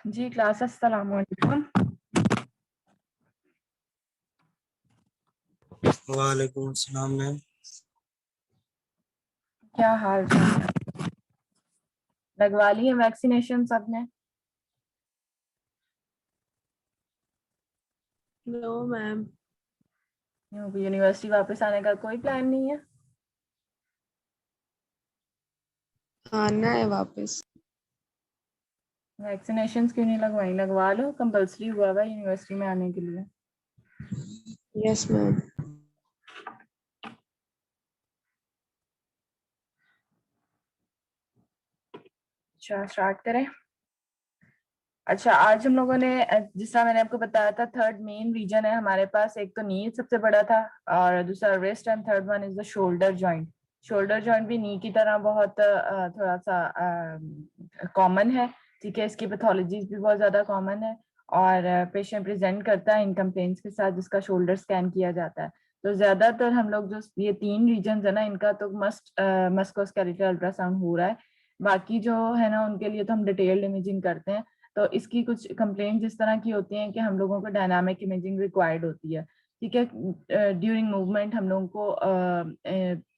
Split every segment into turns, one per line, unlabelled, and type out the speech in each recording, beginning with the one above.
जी class अस्सलाम वालेकुम।
वालेकुम अस्सलाम मैम।
क्या हाल चाल है? लगवा ली है वैक्सीनेशन सबने?
No ma'am.
यूनिवर्सिटी वापस आने का कोई प्लान नहीं है?
आना है वापस।
वैक्सीनेशन क्यों नहीं लगवाई? लगवा लो, कंपलसरी हुआ हुआ यूनिवर्सिटी में आने के लिए।
Yes ma'am.
अच्छा स्टार्ट करें। अच्छा आज हम लोगों ने जिस तरह मैंने आपको बताया था, थर्ड मेन रीजन है हमारे पास। एक तो नी सबसे बड़ा था और दूसरा wrist and third one is the shoulder joint. Shoulder joint भी नी की तरह बहुत थोड़ा सा कॉमन है। ठीक है, इसकी पैथोलॉजीज भी बहुत ज्यादा कॉमन है और पेशेंट प्रेजेंट करता है इन कंप्लेंट्स के साथ, जिसका शोल्डर स्कैन किया जाता है। तो ज्यादातर हम लोग जो ये तीन रीजन है ना, इनका तो मस्कुलोस्केलेटल अल्ट्रासाउंड हो रहा है। बाकी जो है ना उनके लिए तो हम डिटेल्ड इमेजिंग करते हैं। तो इसकी कुछ कंप्लेंट जिस तरह की होती हैं कि हम लोगों को डायनामिक इमेजिंग रिक्वायर्ड होती है। ठीक है, ड्यूरिंग मूवमेंट हम लोगों को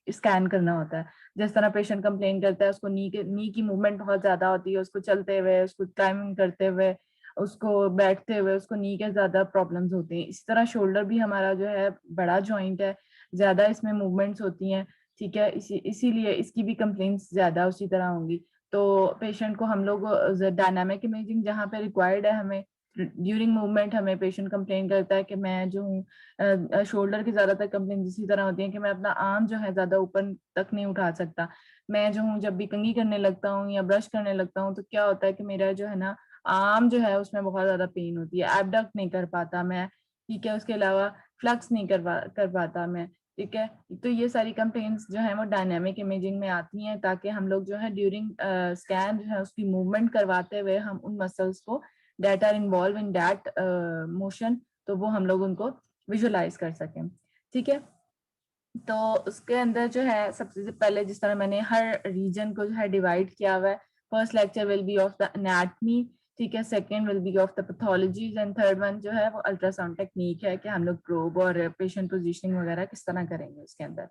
स्कैन करना होता है। जिस तरह पेशेंट कंप्लेन करता है, उसको नी की मूवमेंट बहुत ज्यादा होती है, उसको चलते हुए, उसको क्लाइंबिंग करते हुए, उसको बैठते हुए उसको नी के ज्यादा प्रॉब्लम्स होती हैं। इसी तरह शोल्डर भी हमारा जो है बड़ा जॉइंट है, ज्यादा इसमें मूवमेंट्स होती हैं। ठीक है, इसीलिए इसकी भी कंप्लेंट्स ज्यादा उसी तरह होंगी। तो पेशेंट को हम लोग डायनामिक इमेजिंग जहाँ पे रिक्वायर्ड है, हमें ड्यूरिंग मूवमेंट हमें पेशेंट कंप्लेन करता है कि मैं जो हूँ, शोल्डर की ज्यादातर कंप्लेन इसी तरह होती है कि मैं अपना आर्म जो है ज्यादा ऊपर तक नहीं उठा सकता। मैं जो हूँ जब भी कंघी करने लगता हूँ या ब्रश करने लगता हूँ तो क्या होता है कि मेरा जो है ना आर्म जो है उसमें बहुत ज्यादा पेन होती है, एबडक्ट नहीं कर पाता मैं। ठीक है, उसके अलावा फ्लक्स नहीं कर पाता मैं। ठीक है, तो ये सारी कंप्लेंट्स जो है वो डायनामिक इमेजिंग में आती हैं, ताकि हम लोग जो है ड्यूरिंग स्कैन जो है उसकी मूवमेंट करवाते हुए हम उन मसल्स को that are involve in that motion, तो वो हम लोग उनको विजुलाइज कर सकें। ठीक है, तो उसके अंदर जो है सबसे पहले जिस तरह मैंने हर रीजन को जो है डिवाइड किया हुआ है, first lecture will be of the anatomy. ठीक है, second will be of the pathologies and third one जो है वो अल्ट्रासाउंड टेक्निक है कि हम लोग प्रोब और पेशेंट पोजीशनिंग वगैरह किस तरह करेंगे उसके अंदर।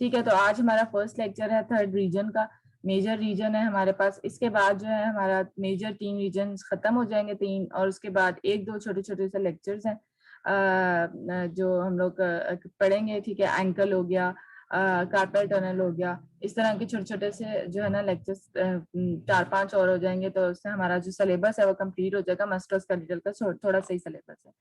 ठीक है, तो आज हमारा फर्स्ट लेक्चर है थर्ड रीजन का, मेजर रीजन है हमारे पास। इसके बाद जो है हमारा मेजर तीन रीजन खत्म हो जाएंगे, तीन, और उसके बाद एक दो छोटे छोटे से लेक्चर्स हैं जो हम लोग पढ़ेंगे। ठीक है, एंकल हो गया, कार्पल टनल हो गया, इस तरह के छोटे छोटे से जो है ना लेक्चर्स 4-5 और हो जाएंगे, तो उससे हमारा जो सिलेबस है वो कंप्लीट हो जाएगा। मस्कुलोस्केलेटल का थोड़ा सही सिलेबस है।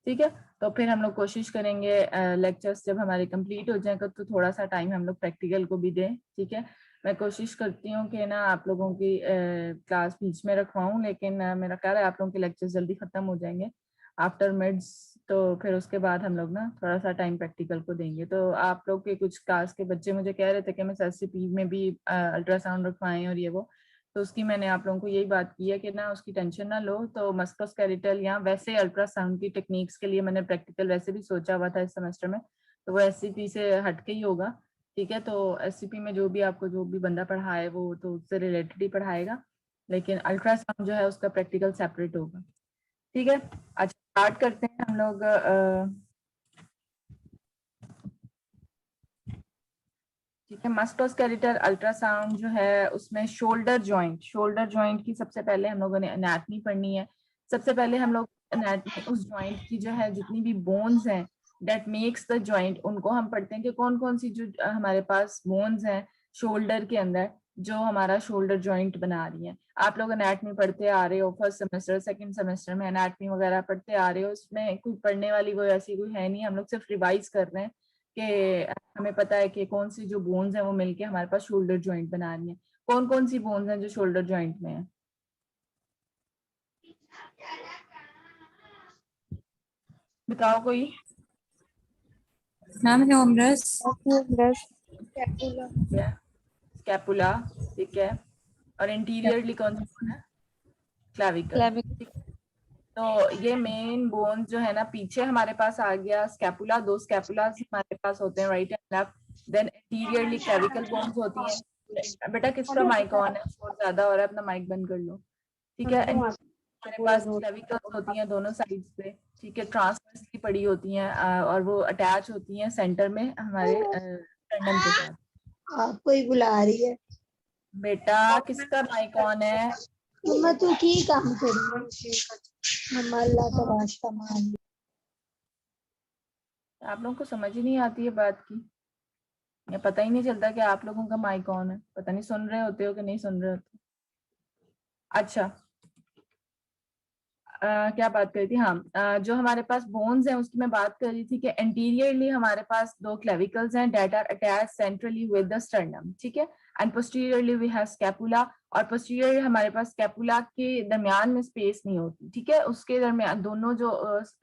ठीक है, तो फिर हम लोग कोशिश करेंगे लेक्चर्स जब हमारे कंप्लीट हो जाएगा तो थोड़ा सा टाइम हम लोग प्रैक्टिकल को भी दें। ठीक है, मैं कोशिश करती हूँ कि ना आप लोगों की क्लास बीच में रखवाऊँ, लेकिन मेरा ख्याल है आप लोगों के लेक्चर्स जल्दी खत्म हो जाएंगे आफ्टर मिड्स, तो फिर उसके बाद हम लोग ना थोड़ा सा टाइम प्रैक्टिकल को देंगे। तो आप लोग के कुछ क्लास के बच्चे मुझे कह रहे थे कि मैं एससीपी में भी अल्ट्रासाउंड रखवाएं और ये वो, तो उसकी मैंने आप लोगों को यही बात की है कि ना उसकी टेंशन ना लो। तो मस्कुलोस्केलेटल या वैसे अल्ट्रासाउंड की टेक्निक्स के लिए मैंने प्रैक्टिकल वैसे भी सोचा हुआ था इस सेमेस्टर में, तो वो एससीपी से हटके ही होगा। ठीक है, तो एससीपी में जो भी आपको जो भी बंदा पढ़ाए वो तो उससे रिलेटेड ही पढ़ाएगा, लेकिन अल्ट्रासाउंड जो है उसका प्रैक्टिकल सेपरेट होगा। ठीक है, अच्छा स्टार्ट करते हैं हम लोग। ठीक है, मस्कुलोस्केलेटल अल्ट्रासाउंड जो है उसमें शोल्डर जॉइंट की सबसे पहले हम लोगों ने एनाटमी पढ़नी है। सबसे पहले हम लोग एनाटमी उस जॉइंट की जो है जितनी भी बोन्स हैं दैट मेक्स द जॉइंट, उनको हम पढ़ते हैं कि कौन कौन सी जो हमारे पास बोन्स हैं शोल्डर के अंदर जो हमारा शोल्डर जॉइंट बना रही हैं। आप लोग एनाटमी पढ़ते आ रहे हो, फर्स्ट सेमेस्टर सेकंड सेमेस्टर में एनाटमी वगैरह पढ़ते आ रहे हो, इसमें कोई पढ़ने वाली वो ऐसी कोई है नहीं, हम लोग सिर्फ रिवाइज कर रहे हैं कि हमें पता है कि कौन सी जो बोन्स हैं वो मिलके हमारे पास शोल्डर जॉइंट बना रही हैं। कौन कौन सी बोन्स हैं जो शोल्डर जॉइंट में है? बताओ कोई।
मैम ह्यूमरस,
स्कैपुला, ठीक है, और इंटीरियरली कौन सी बोन है? क्लैविकल। तो ये मेन बोन जो है ना पीछे हमारे पास आ गया स्कैपुला, दो स्कैपुलास हमारे पास होते हैं, right and left. Then interiorly clavicle bones होती हैं। बेटा किसका माइक ऑन है? शोर ज्यादा हो रहा है, अपना माइक बंद कर लो। ठीक है, हमारे पास क्लेविकल्स होती हैं दोनों साइड्स पे, ठीक है, ट्रांसवर्सली पड़ी होती हैं और वो अटैच होती हैं सेंटर में हमारे स्टर्नम के साथ।
आपको ही बुला रही है
बेटा किसका माइक ऑन है?
मम्मा, तू की काम कर रही है? मम्मा अल्लाह का वास्ता मान ली।
आप लोगों को समझ ही नहीं आती है बात की, या पता ही नहीं चलता कि आप लोगों का माइक ऑन है, पता नहीं सुन रहे होते हो कि नहीं सुन रहे होते। अच्छा, क्या बात करी थी? हाँ, जो हमारे पास बोन्स हैं उसकी मैं बात कर रही थी कि एंटीरियरली हमारे पास दो क्लेविकल्स हैं that are attached centrally with the sternum, ठीक है, and posteriorly we have scapula, और पोस्टीरियरली हमारे पास स्कैपुला के दरमियान में स्पेस नहीं होती, ठीक है, उसके दरमियान दोनों जो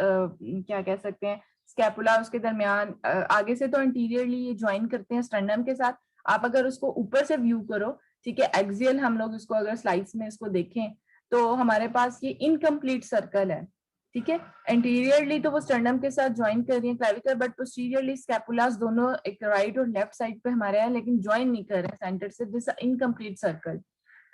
क्या कह सकते हैं स्कैपुला उसके दरमियान आगे से तो एंटीरियरली ये ज्वाइन करते हैं स्टर्नम के साथ। आप अगर उसको ऊपर से व्यू करो, ठीक है, एक्सियल हम लोग इसको अगर स्लाइड्स में इसको देखें तो हमारे पास ये इनकम्प्लीट सर्कल है, ठीक है, एंटीरियरली तो वो स्टर्नम के साथ ज्वाइन कर रही है क्लेविकल, बट पोस्टीरियरली स्कैपुलास दोनों एक राइट और लेफ्ट साइड पे हमारे हैं लेकिन ज्वाइन नहीं कर रहे हैं सेंटर से, दिस इनकम्प्लीट सर्कल।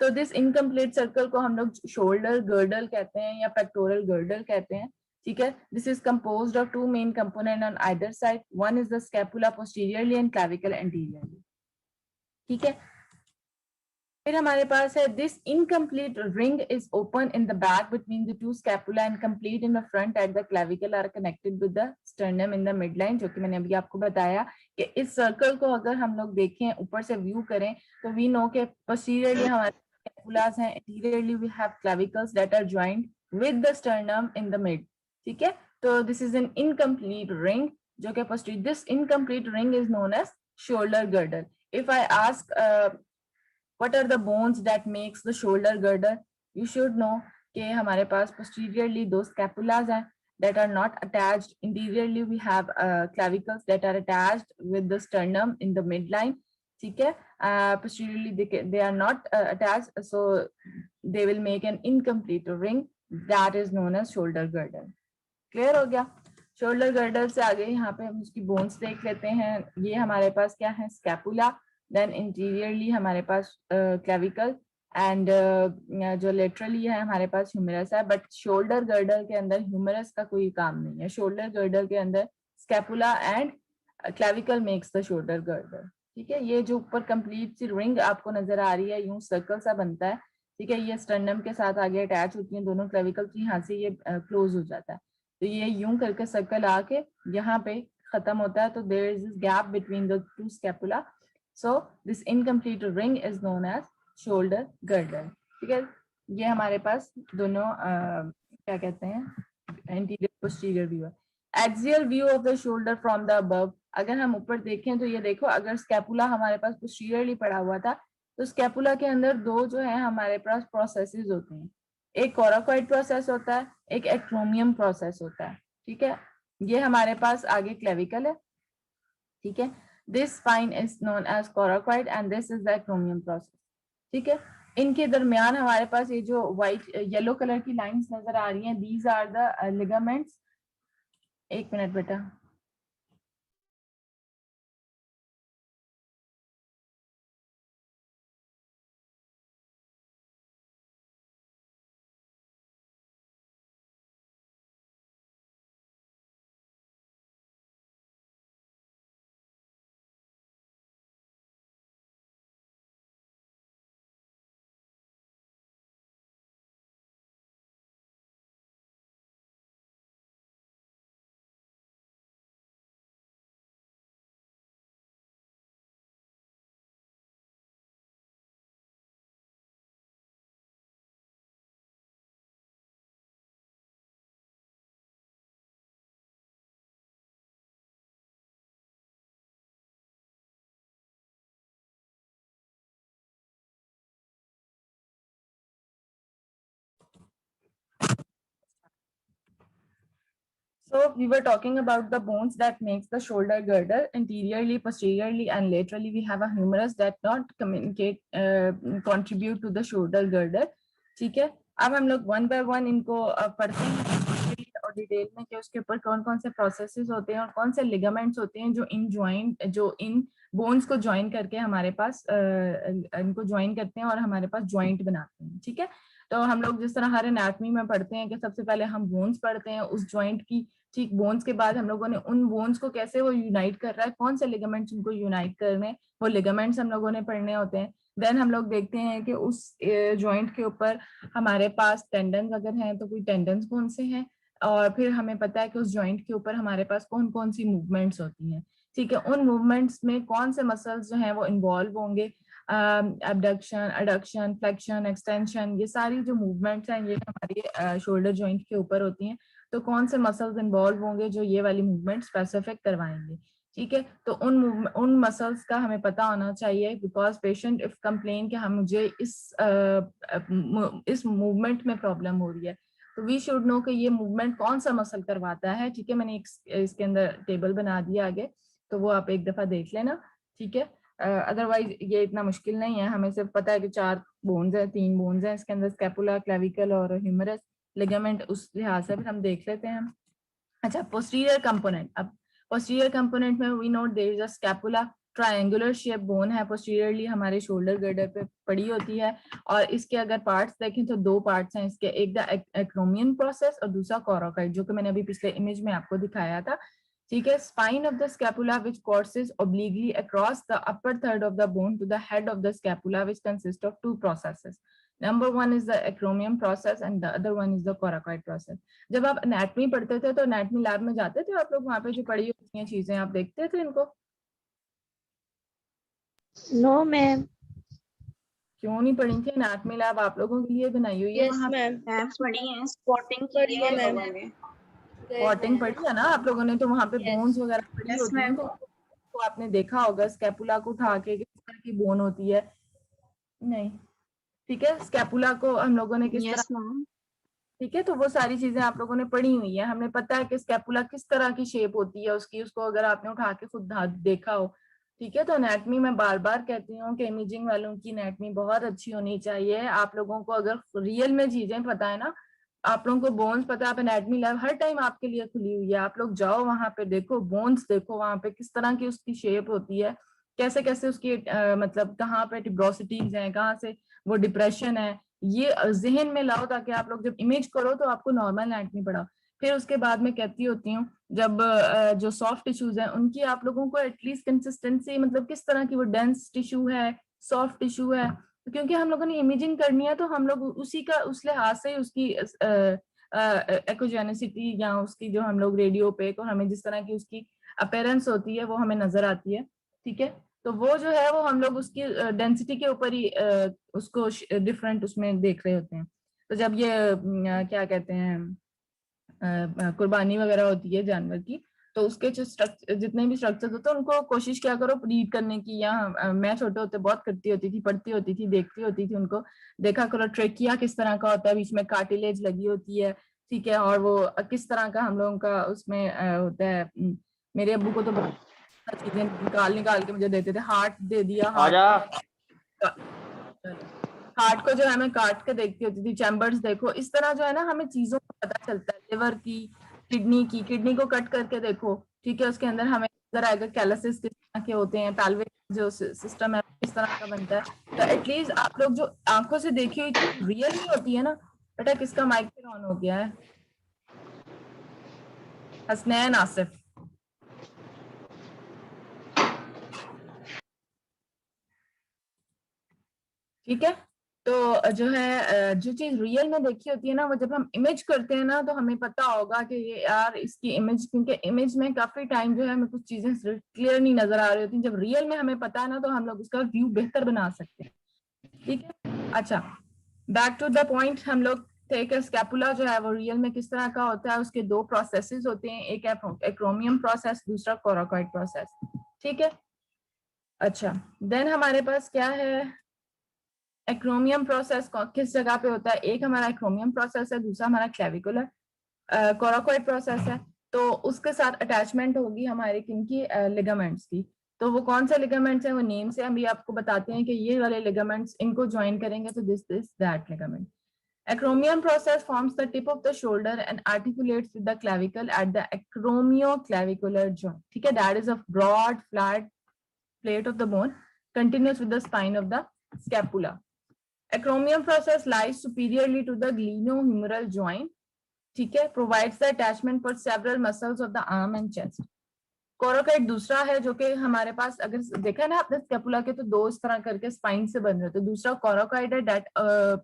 तो दिस इनकम्प्लीट सर्कल को हम लोग शोल्डर गर्डल कहते हैं या पेक्टोरल गर्डल कहते हैं, ठीक है। This is composed of two main component on either side, one is the scapula posteriorly and clavicle anteriorly, ठीक है। फिर हमारे पास है this incomplete ring is open in the back between the two scapula and complete in the front at the clavicle are connected with the sternum in the mid line, जो कि मैंने अभी आपको बताया कि इस सर्कल को अगर हम लोग देखें ऊपर से व्यू करें तो वी नो के पोस्टीरियरली हमारे स्कैपुलास हैं, anteriorly we have clavicles that are joined with the sternum in the mid, ठीक है। तो this is an incomplete ring जो कि posterior, this incomplete ring is known as shoulder girdle. If I ask what are the bones that makes the shoulder girder, you should know कि हमारे पास posteriorly दो scapulas हैं that are not attached, interiorly we have clavicles that are attached with the sternum in the midline, ठीक है, posteriorly they are not attached, so they will make an incomplete ring that is known as shoulder girder। Clear हो गया? Shoulder girder से आगे यहाँ पे हम उसकी बोन्स देख लेते हैं। ये हमारे पास क्या है? स्कैपुला, देन इंटीरियरली हमारे पास क्लेविकल एंड जो लेटरली है हमारे पास ह्यूमरस है, बट शोल्डर गर्डर के अंदर ह्यूमरस का कोई काम नहीं है। शोल्डर गर्डर के अंदर scapula and clavicle makes the shoulder girder, ठीक है। ये जो ऊपर कंप्लीट सी रिंग आपको नजर आ रही है, यूं सर्कल सा बनता है, ठीक है, ये स्टर्नम के साथ आगे अटैच होती हैं दोनों क्लेविकल, तो यहाँ से ये क्लोज हो जाता है, तो ये यूं करके सर्कल आके यहाँ पे खत्म होता है, तो there is this gap between the two scapula, so this incomplete ring is known as shoulder girder, ठीक है। ये हमारे पास दोनों क्या कहते हैं एंटीरियर पोस्टीरियर व्यू है। Axial view of the shoulder from the above, अगर हम ऊपर देखें तो ये देखो, अगर स्कैपुला हमारे पास पोस्टीरियरली पड़ा हुआ था तो स्कैपुला के अंदर दो जो है हमारे पास प्रोसेसेस होते हैं, एक कोराकोइड प्रोसेस होता है, एक एक्रोमियम प्रोसेस होता है, ठीक है। ये हमारे पास आगे क्लेविकल है, ठीक है, this spine is known as coracoid and this is the acromium process, ठीक है। इनके दरमियान हमारे पास ये जो व्हाइट येलो कलर की लाइंस नजर आ रही हैं, दीज आर द लिगामेंट्स। एक मिनट बेटा, so we were talking about the bones that makes the shoulder girder. Interiorly, posteriorly and laterally we have a humerus that not communicate contribute to the shoulder girder, ठीक है। अब हम लोग one by one इनको पढ़ते हैं और detail में कि उसके ऊपर कौन कौन से प्रोसेसेस होते हैं और कौन से लिगामेंट्स होते हैं जो इन बोन्स को ज्वाइन करके हमारे पास इनको ज्वाइन करते हैं और हमारे पास ज्वाइंट बनाते हैं, ठीक है। तो हम लोग जिस तरह हर एनाटमी में पढ़ते हैं कि सबसे पहले हम बोन्स पढ़ते हैं उस जॉइंट की, ठीक, बोन्स के बाद हम लोगों ने उन बोन्स को कैसे वो यूनाइट कर रहा है, कौन से लिगामेंट्स उनको यूनाइट करने, वो लिगामेंट्स हम लोगों ने पढ़ने होते हैं। देन हम लोग देखते हैं कि उस जॉइंट के ऊपर हमारे पास टेंडन्स अगर हैं तो कोई टेंडन्स कौन से हैं, और फिर हमें पता है कि उस जॉइंट के ऊपर हमारे पास कौन कौन सी मूवमेंट्स होती हैं, ठीक है, उन मूवमेंट्स में कौन से मसल्स जो हैं वो इन्वॉल्व होंगे, एबडक्शन, एडक्शन, फ्लेक्शन, एक्सटेंशन, ये सारी जो मूवमेंट्स हैं ये हमारी शोल्डर जॉइंट के ऊपर होती हैं। तो कौन से मसल्स इन्वॉल्व होंगे जो ये वाली मूवमेंट स्पेसिफिक करवाएंगे, ठीक है। तो उन मसल्स का हमें पता होना चाहिए, बिकॉज पेशेंट इफ कंप्लेन कि हम मुझे इस मूवमेंट में प्रॉब्लम हो रही है, तो वी शुड नो कि ये मूवमेंट कौन सा मसल करवाता है, ठीक है। मैंने इसके अंदर टेबल बना दिया आगे, तो वो आप एक दफा देख लेना, ठीक है। अदरवाइज ये इतना मुश्किल नहीं है, हमें सिर्फ पता है कि 4 बोन्स है, 3 बोन्स है इसके अंदर, स्कैपुला, क्लेविकल और ह्यूमरस लिगामेंट, उस लिहाज से फिर हम देख लेते हैं। अच्छा, पोस्टीरियर कंपोनेंट, अब पोस्टीरियर कंपोनेंट में we note there is a scapula, triangular shape bone है, पोस्टीरियरली हमारे शोल्डर गर्डर पे पड़ी होती है, और इसके अगर पार्ट्स देखें तो 2 पार्ट्स हैं इसके, एक द एक्रोमियन प्रोसेस और दूसरा कोरोकाइड, जो कि मैंने अभी पिछले इमेज में आपको दिखाया था, ठीक है। Spine of the scapula which courses obliquely across the upper third of the bone to the head of the scapula, which consists of 2 processes. Number 1 is the acromion process and the other one is the coracoid process. जब आप anatomy पढ़ते थे तो anatomy lab में जाते थे आप लोग, वहां पे जो पढ़ी होती हैं चीजें आप देखते थे इनको?
No ma'am.
क्यों नहीं पढ़ी थी? एनाटमी लैब आप लोगों के लिए बनाई हुई है, वहां
मैम
पढ़ी है, स्पॉटिंग की है हम लोगों ने।
पॉटिंग पढ़ी है ना आप लोगों ने, तो वहां पे बोन्स वगैरह पढ़ी होती हैं, तो आपने देखा होगा स्कैपुला को उठा के किस तरह की बोन होती है, नहीं, ठीक है, स्कैपुला को हम लोगों ने किस तरह, ठीक है, तो वो सारी चीजें आप लोगों ने पढ़ी हुई है, हमें पता है कि स्कैपुला किस तरह की शेप होती है उसकी, उसको अगर आपने उठा के खुद देखा हो, ठीक है। तो एनाटमी में बार बार कहती हूँ कि इमेजिंग वालों की एनाटमी बहुत अच्छी होनी चाहिए। आप लोगों को अगर रियल में चीजें पता है ना, आप लोगों को बोन्स पता है, आप एनाटमी लैब हर टाइम आपके लिए खुली हुई है, आप लोग जाओ वहां पे, देखो बोन्स, देखो वहां पे किस तरह की उसकी शेप होती है, कैसे कैसे उसकी मतलब कहाँ पे टिब्रोसिटीज हैं, कहाँ से वो डिप्रेशन है, ये जहन में लाओ, ताकि आप लोग जब इमेज करो तो आपको नॉर्मल एनाटमी पढ़ाओ। फिर उसके बाद में कहती होती हूँ जब जो सॉफ्ट टिश्यूज हैं उनकी आप लोगों को एटलीस्ट कंसिस्टेंसी, मतलब किस तरह की वो डेंस टिश्यू है, सॉफ्ट टिश्यू है, क्योंकि हम लोगों ने इमेजिंग करनी है, तो हम लोग उसी का उस लिहाज से उसकी एक्ोजेनिसिटी या उसकी जो हम लोग रेडियो पे को हमें जिस तरह की उसकी अपेरेंस होती है वो हमें नजर आती है, ठीक है। तो वो जो है वो हम लोग उसकी डेंसिटी के ऊपर ही उसको डिफरेंट उसमें देख रहे होते हैं। तो जब ये क्या कहते हैं कुर्बानी वगैरह होती है जानवर की, तो उसके जो जितने भी स्ट्रक्चर्स होते हैं उनको कोशिश क्या करो रीड करने की, या मैं छोटे होते बहुत करती होती थी, पढ़ती होती थी, देखती होती थी, उनको देखा करो ट्रेकिया किस तरह का होता है, बीच में कार्टिलेज लगी होती है, ठीक है, और वो किस तरह का हम लोगों का उसमें होता है। मेरे अब्बू को तो चीजें निकाल के मुझे देते थे, हार्ट दे दिया, हार्ट को जो है मैं काट के देखती होती थी, चैम्बर्स देखो, इस तरह जो है ना हमें चीजों का पता चलता है, लिवर की, किडनी को कट करके देखो, ठीक है, उसके अंदर हमें नजर आएगा कैलसिस किस तरह के होते हैं, पेल्विक जो सिस्टम है किस तरह का बनता है। तो एटलीस्ट आप लोग जो आंखों से देखी हुई चीज रियल नहीं होती है ना, बेटा किसका माइक फिर ऑन हो गया है? हसनैन आसिफ, ठीक है। तो जो है जो चीज रियल में देखी होती है ना, वो जब हम इमेज करते हैं ना तो हमें पता होगा कि ये यार इसकी इमेज, क्योंकि इमेज में काफी टाइम जो है हमें कुछ चीजें क्लियर नहीं नजर आ रही होती, जब रियल में हमें पता है ना तो हम लोग उसका व्यू बेहतर बना सकते हैं, ठीक है। अच्छा, बैक टू द पॉइंट, हम लोग थे कि स्कैपुला जो है वो रियल में किस तरह का होता है, उसके 2 प्रोसेसेस होते हैं, एक एक्रोमियम प्रोसेस, दूसरा कोराकॉइड प्रोसेस, ठीक है। अच्छा, देन हमारे पास क्या है, एक्रोमियम प्रोसेस किस जगह पे होता है, एक हमारा एक्रोमियम प्रोसेस है, दूसरा हमारा क्लेविकुलर कोराकॉइड प्रोसेस है। तो उसके साथ अटैचमेंट होगी हमारे किनकी, लिगामेंट्स की। तो वो कौन से लिगामेंट्स हैं, वो नेम से हम भी आपको बताते हैं कि ये वाले लिगामेंट्स इनको ज्वाइन करेंगे तो this that ligament. Acromion process forms the tip of the shoulder and articulates with the clavicle at the acromioclavicular joint, ठीक है, that is a broad flat plate of the bone continuous with the spine of the scapula, Acromion process lies superiorly to the glenohumeral joint, ठीक है, provides the attachment for several muscles of the arm and chest. कोरोकाइड दूसरा है जो कि हमारे पास, अगर देखा ना आपने स्कैपुला के, तो दो इस तरह करके स्पाइन से बन रहे, तो दूसरा कोरोकाइड है that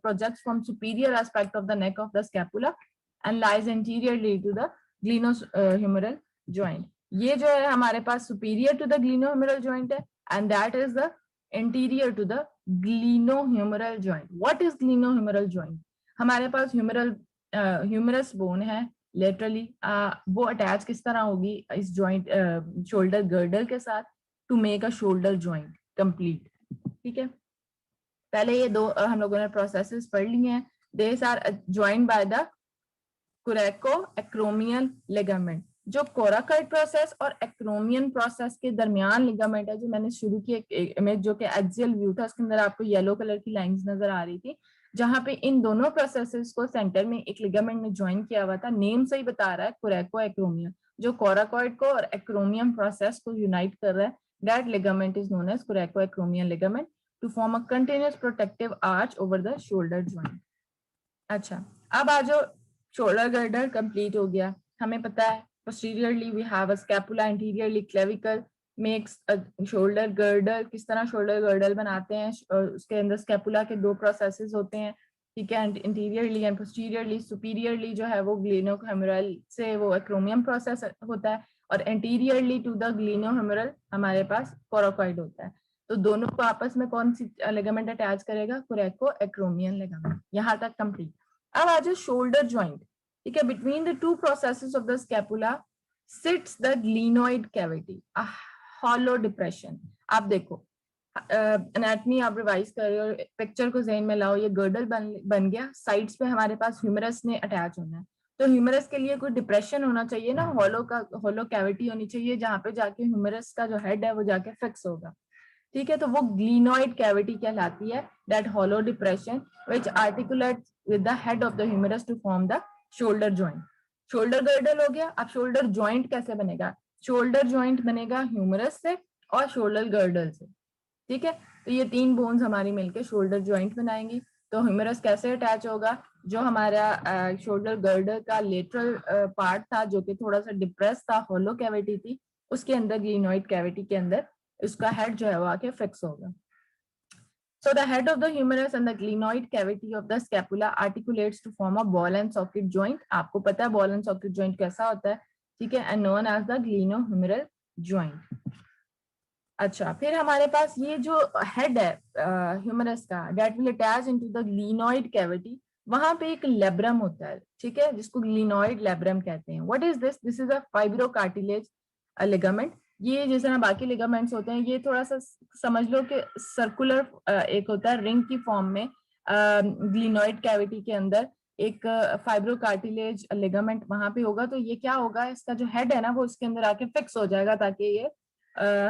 projects from superior aspect of the neck of the scapula and lies anteriorly to the glenohumeral joint. ये जो है हमारे पास superior to the glenohumeral joint है and that is the anterior to the glenohumeral joint. What is glenohumeral joint? हमारे पास humerus bone है laterally, वो attach किस तरह होगी इस जॉइंट शोल्डर गर्डल के साथ to make a shoulder joint complete, ठीक है। पहले ये दो हम लोगों ने प्रोसेसेस पढ़ लिए हैं. These are joined by the coracoacromial ligament. जो कोराकाइड प्रोसेस और एक्रोमियन प्रोसेस के दरमियान लिगामेंट है, जो मैंने शुरू की एक इमेज जो कि एक्सियल व्यू था, उसके अंदर आपको येलो कलर की लाइंस नजर आ रही थी, जहां पे इन दोनों प्रोसेसेस को सेंटर में एक लिगामेंट में ज्वाइन किया हुआ था. नेम से ही बता रहा है कोराकोएक्रोमियन, जो कोराकॉइड को और एक्रोमियम प्रोसेस को यूनाइट कर रहा है. That ligament is known as coracoacromial ligament to form a continuous protective arch over the shoulder joint. अच्छा, अब आ जाओ, शोल्डर गर्डर कंप्लीट हो गया. हमें पता है posteriorly we have a scapula, anteriorly clavicle makes a shoulder girdle. किस तरह शोल्डर गर्डल बनाते हैं, और उसके अंदर स्कैपुला के दो प्रोसेसेस होते हैं, ठीक है. इंटीरियरली एंड पोस्टीरियरली, सुपीरियरली जो है वो ग्लेनोह्यूमेरल से वो एक्रोमियम प्रोसेस होता है, और एंटीरियरली टू द ग्लेनोह्यूमेरल हमारे पास कोराकॉइड होता है. तो दोनों को आपस में कौन सी लिगामेंट अटैच करेगा? कोराकोएक्रोमियन लिगामेंट. यहाँ तक कंप्लीट. अब आ जाओ शोल्डर ज्वाइंट, ठीक है. Between the two processes of the scapula sits the glenoid cavity, a hollow depression. आप देखो एनाटॉमी आप रिवाइज कर रहे हो, पिक्चर को ज़हन में लाओ. ये गर्डल बन गया, साइड्स पे हमारे पास ह्यूमरस ने अटैच होना है, तो ह्यूमरस के लिए कोई डिप्रेशन होना चाहिए ना, हॉलो कैविटी होनी चाहिए, जहाँ पे जाके ह्यूमरस का जो हेड है वो जाके फिक्स होगा, ठीक है. तो वो ग्लीनोइड कैविटी कहलाती है, that hollow depression which articulates with the head of the humerus to form the shoulder joint. Shoulder girdle हो गया. अब शोल्डर ज्वाइंट कैसे बनेगा? शोल्डर ज्वाइंट बनेगा ह्यूमरस से और शोल्डर गर्डल से, ठीक है. तो ये तीन बोन्स हमारी मिलके शोल्डर ज्वाइंट बनाएंगी. तो ह्यूमरस कैसे अटैच होगा? जो हमारा शोल्डर गर्डल का लेटरल पार्ट था, जो कि थोड़ा सा डिप्रेस था, हॉलो कैविटी थी, उसके अंदर ग्लीनोइड कैविटी के अंदर उसका हेड जो है वो आके फिक्स होगा. So the head of the humerus and the glenoid cavity of the scapula articulates to form a ball and socket joint. आपको पता है ball and socket joint कैसा होता है, ठीक है, and known as the glenohumeral joint. अच्छा, फिर हमारे पास ये जो हेड है ह्यूमरस का, that will attach into the glenoid cavity. वहां पे एक लेब्रम होता है, ठीक है, जिसको ग्लीनोइड लेब्रम कहते हैं. What is this? This is a fibrocartilage ligament. ये जिस तरह बाकी लिगामेंट्स होते हैं, ये थोड़ा सा समझ लो कि सर्कुलर एक होता है रिंग की फॉर्म में. ग्लीनोइड कैविटी के अंदर एक फाइब्रोकार्टिलेज लिगामेंट वहां पे होगा. तो ये क्या होगा, इसका जो हेड है ना वो इसके अंदर आके फिक्स हो जाएगा, ताकि ये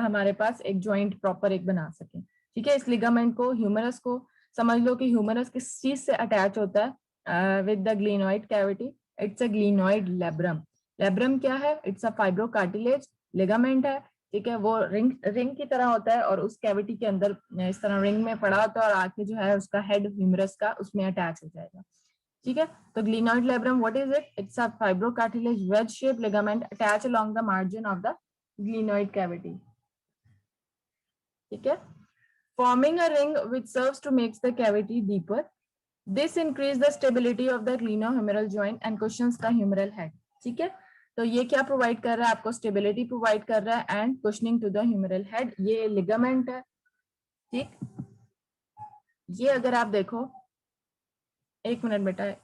हमारे पास एक जॉइंट प्रॉपर एक बना सके, ठीक है. इस लिगामेंट को, ह्यूमरस को समझ लो कि ह्यूमरस किस चीज से अटैच होता है with the glenoid cavity. It's a glenoid labrum. Labrum क्या है? इट्स अ फाइब्रोकार्टिलेज लिगामेंट है, ठीक है. वो रिंग की तरह होता है और उस कैविटी के अंदर इस तरह रिंग में पड़ा होता है, और आके जो है उसका हेड ह्यूमरस का उसमें अटैच हो जाएगा, ठीक है. तो glenoid labrum, what is it? It's a fibrocartilage wedge shape ligament attach along the margin of the glenoid cavity, ठीक है. Forming a ring which serves to make the cavity deeper. This increase the stability of the glenohumeral joint and cushions the humeral head, ठीक है. तो ये क्या provide कर रहा है आपको? स्टेबिलिटी प्रोवाइड कर रहा है and cushioning to the humeral head. ये लिगामेंट है, ठीक. ये अगर आप देखो, एक मिनट बेटा,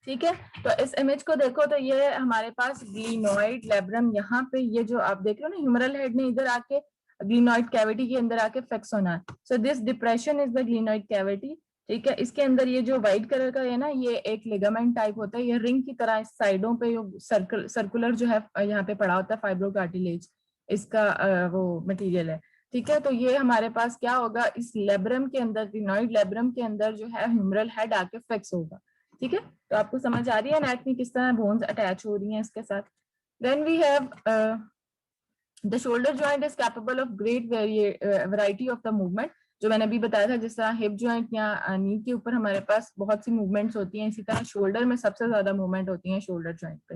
ठीक है. तो इस इमेज को देखो, तो ये हमारे पास ग्लीनोइड लेब्रम, यहाँ पे ये जो आप देख रहे हो ना, ह्यूमरल हेड ने इधर आके ग्लीनोइड कैविटी के अंदर आके फिक्स होना है. So this depression is the glenoid cavity, ठीक है। इसके अंदर ये जो व्हाइट कलर का है ना, ये एक लिगामेंट टाइप होता है, ये रिंग की तरह इस साइडों पे सर्कुलर जो है यहाँ पे पड़ा होता है, फाइब्रोकार्टिलेज इसका वो मटेरियल है। ठीक है, तो ये हमारे पास क्या होगा, इस लेब्रम के अंदर, क्लिनोइड लेब्रम के अंदर जो है ह्यूमरल हेड आके फिक्स होगा। ठीक है, तो आपको समझ आ रही है एनाटॉमी किस तरह बोन्स अटैच हो रही हैं इसके साथ। Then we have the shoulder joint is capable of great variety of the movement. जो मैंने अभी बताया था, जिस तरह हिप जॉइंट या नी के ऊपर हमारे पास बहुत सी मूवमेंट्स होती हैं, इसी तरह शोल्डर में सबसे ज्यादा मूवमेंट होती है शोल्डर जॉइंट पे।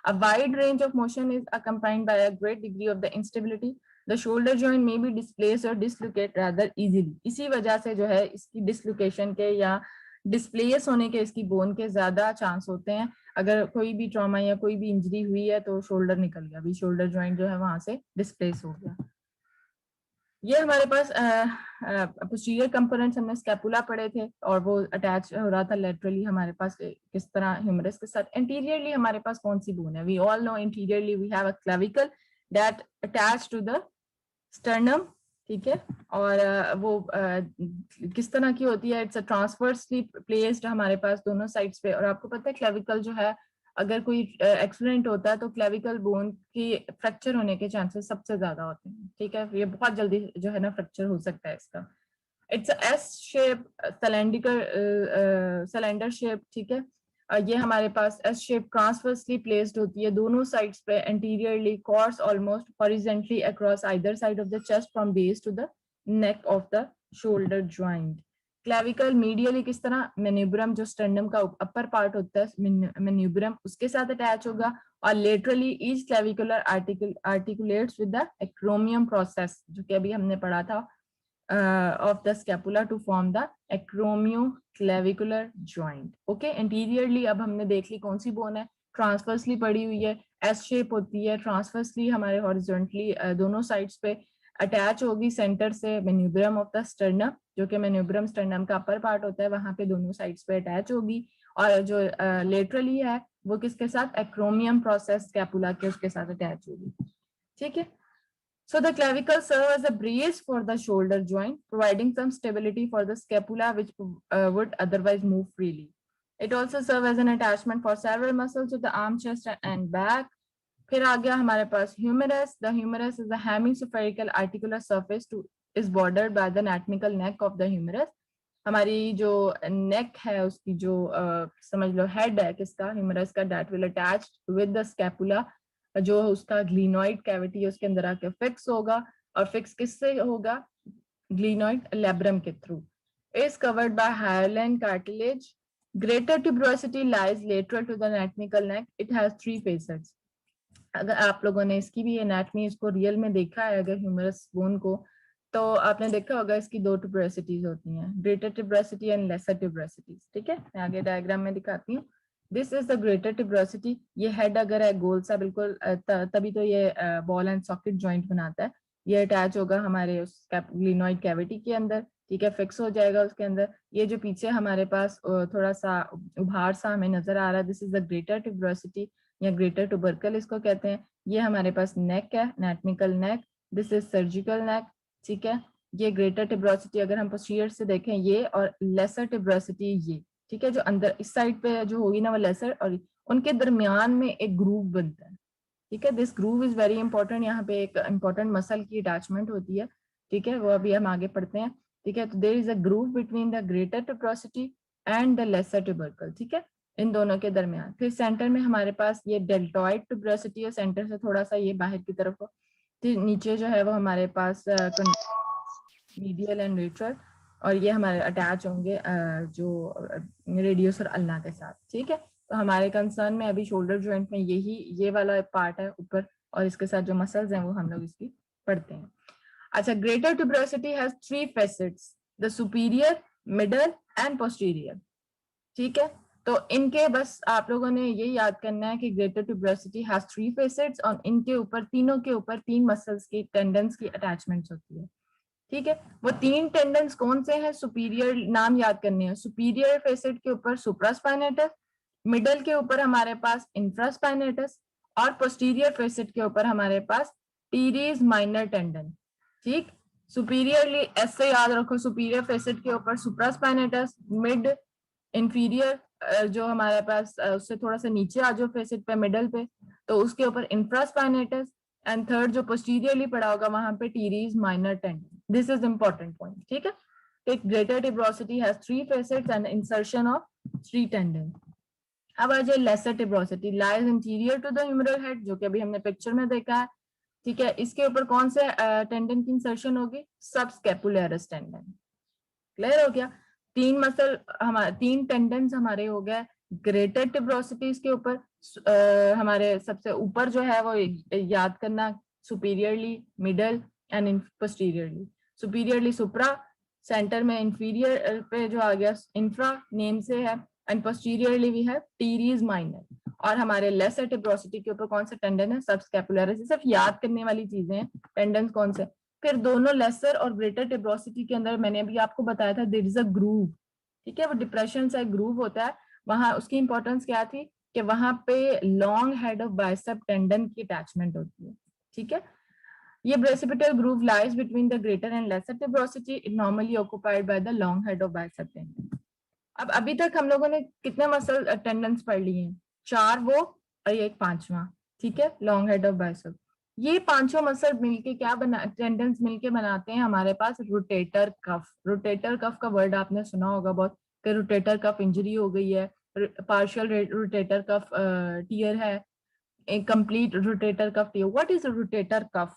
A wide range of motion is accompanied by a great degree of the instability. The shoulder joint may be displaced or dislocate rather easily. इसी वजह से जो है इसकी डिसलोकेशन के या डिस्प्लेस होने के, इसकी बोन के ज्यादा चांस होते हैं। अगर कोई भी ट्रॉमा या कोई भी इंजरी हुई है तो शोल्डर निकल गया, अभी शोल्डर जॉइंट जो है वहां से डिस्प्लेस हो गया। ये हमारे पास पोस्टीरियर कंपोनेंट्स हमने स्कैपुला पढ़े थे और वो अटैच हो रहा था लेटरली हमारे पास किस तरह ह्यूमरस के साथ। इंटीरियरली हमारे पास कौन सी बोन है, we all know interiorly we have a clavicle that attach to the sternum. ठीक है, और वो किस तरह की होती है, इट्स अ ट्रांसवर्सली प्लेस्ड हमारे पास दोनों साइड्स पे। और आपको पता है क्लेविकल जो है, अगर कोई एक्सीडेंट होता है तो क्लेविकल बोन की फ्रैक्चर होने के चांसेस सबसे ज्यादा होते हैं। ठीक है, ये बहुत जल्दी जो है ना फ्रैक्चर हो सकता है इसका। It's S shape cylinder shape. ठीक है, ये हमारे पास एस शेप ट्रांसवर्सली प्लेस्ड होती है दोनों साइड्स पे, anteriorly course almost horizontally across either side of the chest from base to the neck of the shoulder joint. Clavicle medially किस तरह, मेन्यूब्रम जो स्टर्नम का अपर पार्ट होता है, मेन्यूब्रम उसके साथ अटैच होगा। और laterally each clavicular articulates with the acromium process, जो कि अभी हमने पढ़ा था, of the scapula to form the acromioclavicular joint. Okay, interiorly अब हमने देख ली कौन सी बोन है, ट्रांसवर्सली पड़ी हुई है, एस शेप होती है, ट्रांसवर्सली हमारे हॉरिजॉन्टली दोनों साइड्स पे अटैच होगी सेंटर से मेन्यूब्रम ऑफ द स्टर्नम, जो कि मेन्यूब्रम स्टर्नम का अपर पार्ट होता है, वहां पे दोनों साइड्स पे अटैच होगी। और जो लेटरली है वो किसके साथ, एक्रोमियम प्रोसेस स्कैपुला के उसके साथ अटैच होगी। ठीक है, so the clavicle serve as a brace for the shoulder joint, providing some stability for the scapula which would otherwise move freely. It also serve as an attachment for several muscles of the arm, chest and back. फिर आ गया हमारे पास humerus. The humerus is a hemispherical articular surface is bordered by the anatomical neck of the humerus. हमारी जो नेक है उसकी जो समझ लो हेड है किसका, ह्यूमरस का, that will attach with the scapula, जो उसका ग्लिनोइड कैविटी है उसके अंदर आके फिक्स होगा। और फिक्स किससे होगा, ग्लिनोइड लेब्रम के थ्रू। Is covered by hyaline cartilage. Greater tuberosity lies lateral to the anatomical neck. It has 3 facets. अगर आप लोगों ने इसकी भी एनाटॉमी इसको रियल में देखा है, अगर ह्यूमरस बोन को, तो आपने देखा होगा इसकी 2 ट्यूबरोसिटीज होती हैं, ग्रेटर ट्यूबरोसिटी एंड लेसर ट्यूबरोसिटीज। ठीक है, मैं आगे डायग्राम में दिखाती हूँ। This is the greater tuberosity. ये हेड अगर है गोल सा बिल्कुल, तभी तो ये बॉल एंड सॉकेट जॉइंट बनाता है। ये अटैच होगा हमारे उस ग्लिनोइड कैविटी के अंदर। ठीक है, फिक्स हो जाएगा उसके अंदर। ये जो पीछे हमारे पास थोड़ा सा उभार सा हमें नजर आ रहा है, this is the greater tuberosity या ग्रेटर ट्यूबरकल इसको कहते हैं। ये हमारे पास नेक है, anatomical neck. This is surgical neck. ठीक है, ये ग्रेटर ट्यूबरोसिटी अगर हम पोस्टीरियर से देखें ये, और लेसर ट्यूबरोसिटी ये। ठीक है, जो अंदर इस साइड पे जो होगी ना वो लेसर, और उनके दरमियान में एक ग्रूव बनता है। ठीक है, this groove is very important. यहाँ पे एक इंपॉर्टेंट मसल की अटैचमेंट होती है। ठीक है, वो अभी हम आगे पढ़ते हैं। ठीक है, तो there is a groove between the greater tuberosity and the lesser tubercle. ठीक है, इन दोनों के दरमियान। फिर सेंटर में हमारे पास ये डेल्टॉइड ट्यूबरोसिटी है, सेंटर से थोड़ा सा ये बाहर की तरफ हो। नीचे जो है वो हमारे पास मीडियल एंड लेटरल, और ये हमारे अटैच होंगे जो रेडियस और अल्ना के साथ। ठीक है, तो हमारे कंसर्न में अभी शोल्डर जॉइंट में यही ये वाला पार्ट है ऊपर, और इसके साथ जो मसल्स हैं वो हम लोग इसकी पढ़ते हैं। अच्छा, greater tuberosity has 3 facets, the superior, middle and posterior. ठीक है, तो इनके बस आप लोगों ने ये याद करना है कि ग्रेटर ट्यूबरोसिटी हैज 3 फेसेट्स, और इनके ऊपर, तीनों के ऊपर 3 मसल्स की, टेंडन्स की अटैचमेंट्स होती है। ठीक है, वो 3 टेंडन्स कौन से हैं, सुपीरियर नाम याद करने हैं। सुपीरियर फेसेट के ऊपर सुप्रास्पाइनेटस, मिडल के ऊपर हमारे पास इंफ्रास्पाइनेटस, और पोस्टीरियर फेसेट के ऊपर हमारे पास टीरीज माइनर टेंडन। ठीक, सुपीरियरली ऐसे याद रखो, सुपीरियर फेसेट के ऊपर सुप्रास्पाइनेटस, मिड इंफीरियर जो हमारे पास उससे थोड़ा सा नीचे आ जाओ फेसेट पे मिडल पे, तो उसके ऊपर इंफ्रास्पाइनेटस, एंड थर्ड जो पोस्टीरियरली पड़ा होगा वहां पे teres minor tendon. This is important point. ठीक है. Greater tuberosity has 3 facets and insertion of 3 tendon. अब आ जाए lesser tuberosity, lies interior to the humeral head, जो कि अभी हमने पिक्चर में देखा है. ठीक है. इसके ऊपर कौन से टेंडन की इंसर्शन होगी? Subscapularis tendon. क्लियर हो गया. 3 मसल हमारे 3 टेंडन्स हमारे हो गए. ग्रेटर टिब्रोसिटीज के ऊपर हमारे सबसे ऊपर जो है वो याद करना, superiorly, middle and posteriorly. Superiorly supra, center में इंफीरियर पे जो आ गया इंफ्रा नेम से है, and posteriorly we have teres minor. और हमारे लेसर टिब्रोसिटी के ऊपर कौन सा टेंडन है? सबस्कैपुलरिस. सिर्फ याद करने वाली चीजें हैं, टेंडन्स कौन से. फिर दोनों लेसर और ग्रेटर टिब्रोसिटी के अंदर मैंने अभी आपको बताया था देयर इज अ ग्रूव. ठीक है. वो डिप्रेशन से ग्रूव होता है वहां. उसकी इंपॉर्टेंस क्या थी कि वहां पे long head of bicep tendon की अटैचमेंट होती है. ठीक है. ये bicipital groove lies between the greater and lesser tuberosity, it normally occupied by the long head of bicep tendon. अब अभी तक हम लोगों ने कितने मसल टेंडन्स पढ़ लिए हैं? 4 वो और ये एक 5वां. ठीक है. Long head of bicep. ये 5 मसल मिलके क्या बना, टेंडन्स मिलके बनाते हैं हमारे पास रोटेटर कफ. रोटेटर कफ का वर्ड आपने सुना होगा बहुत, कि रोटेटर कफ इंजरी हो गई है, पार्शियल रोटेटर कफ टियर है, एक complete rotator cuff tear. What is rotator cuff?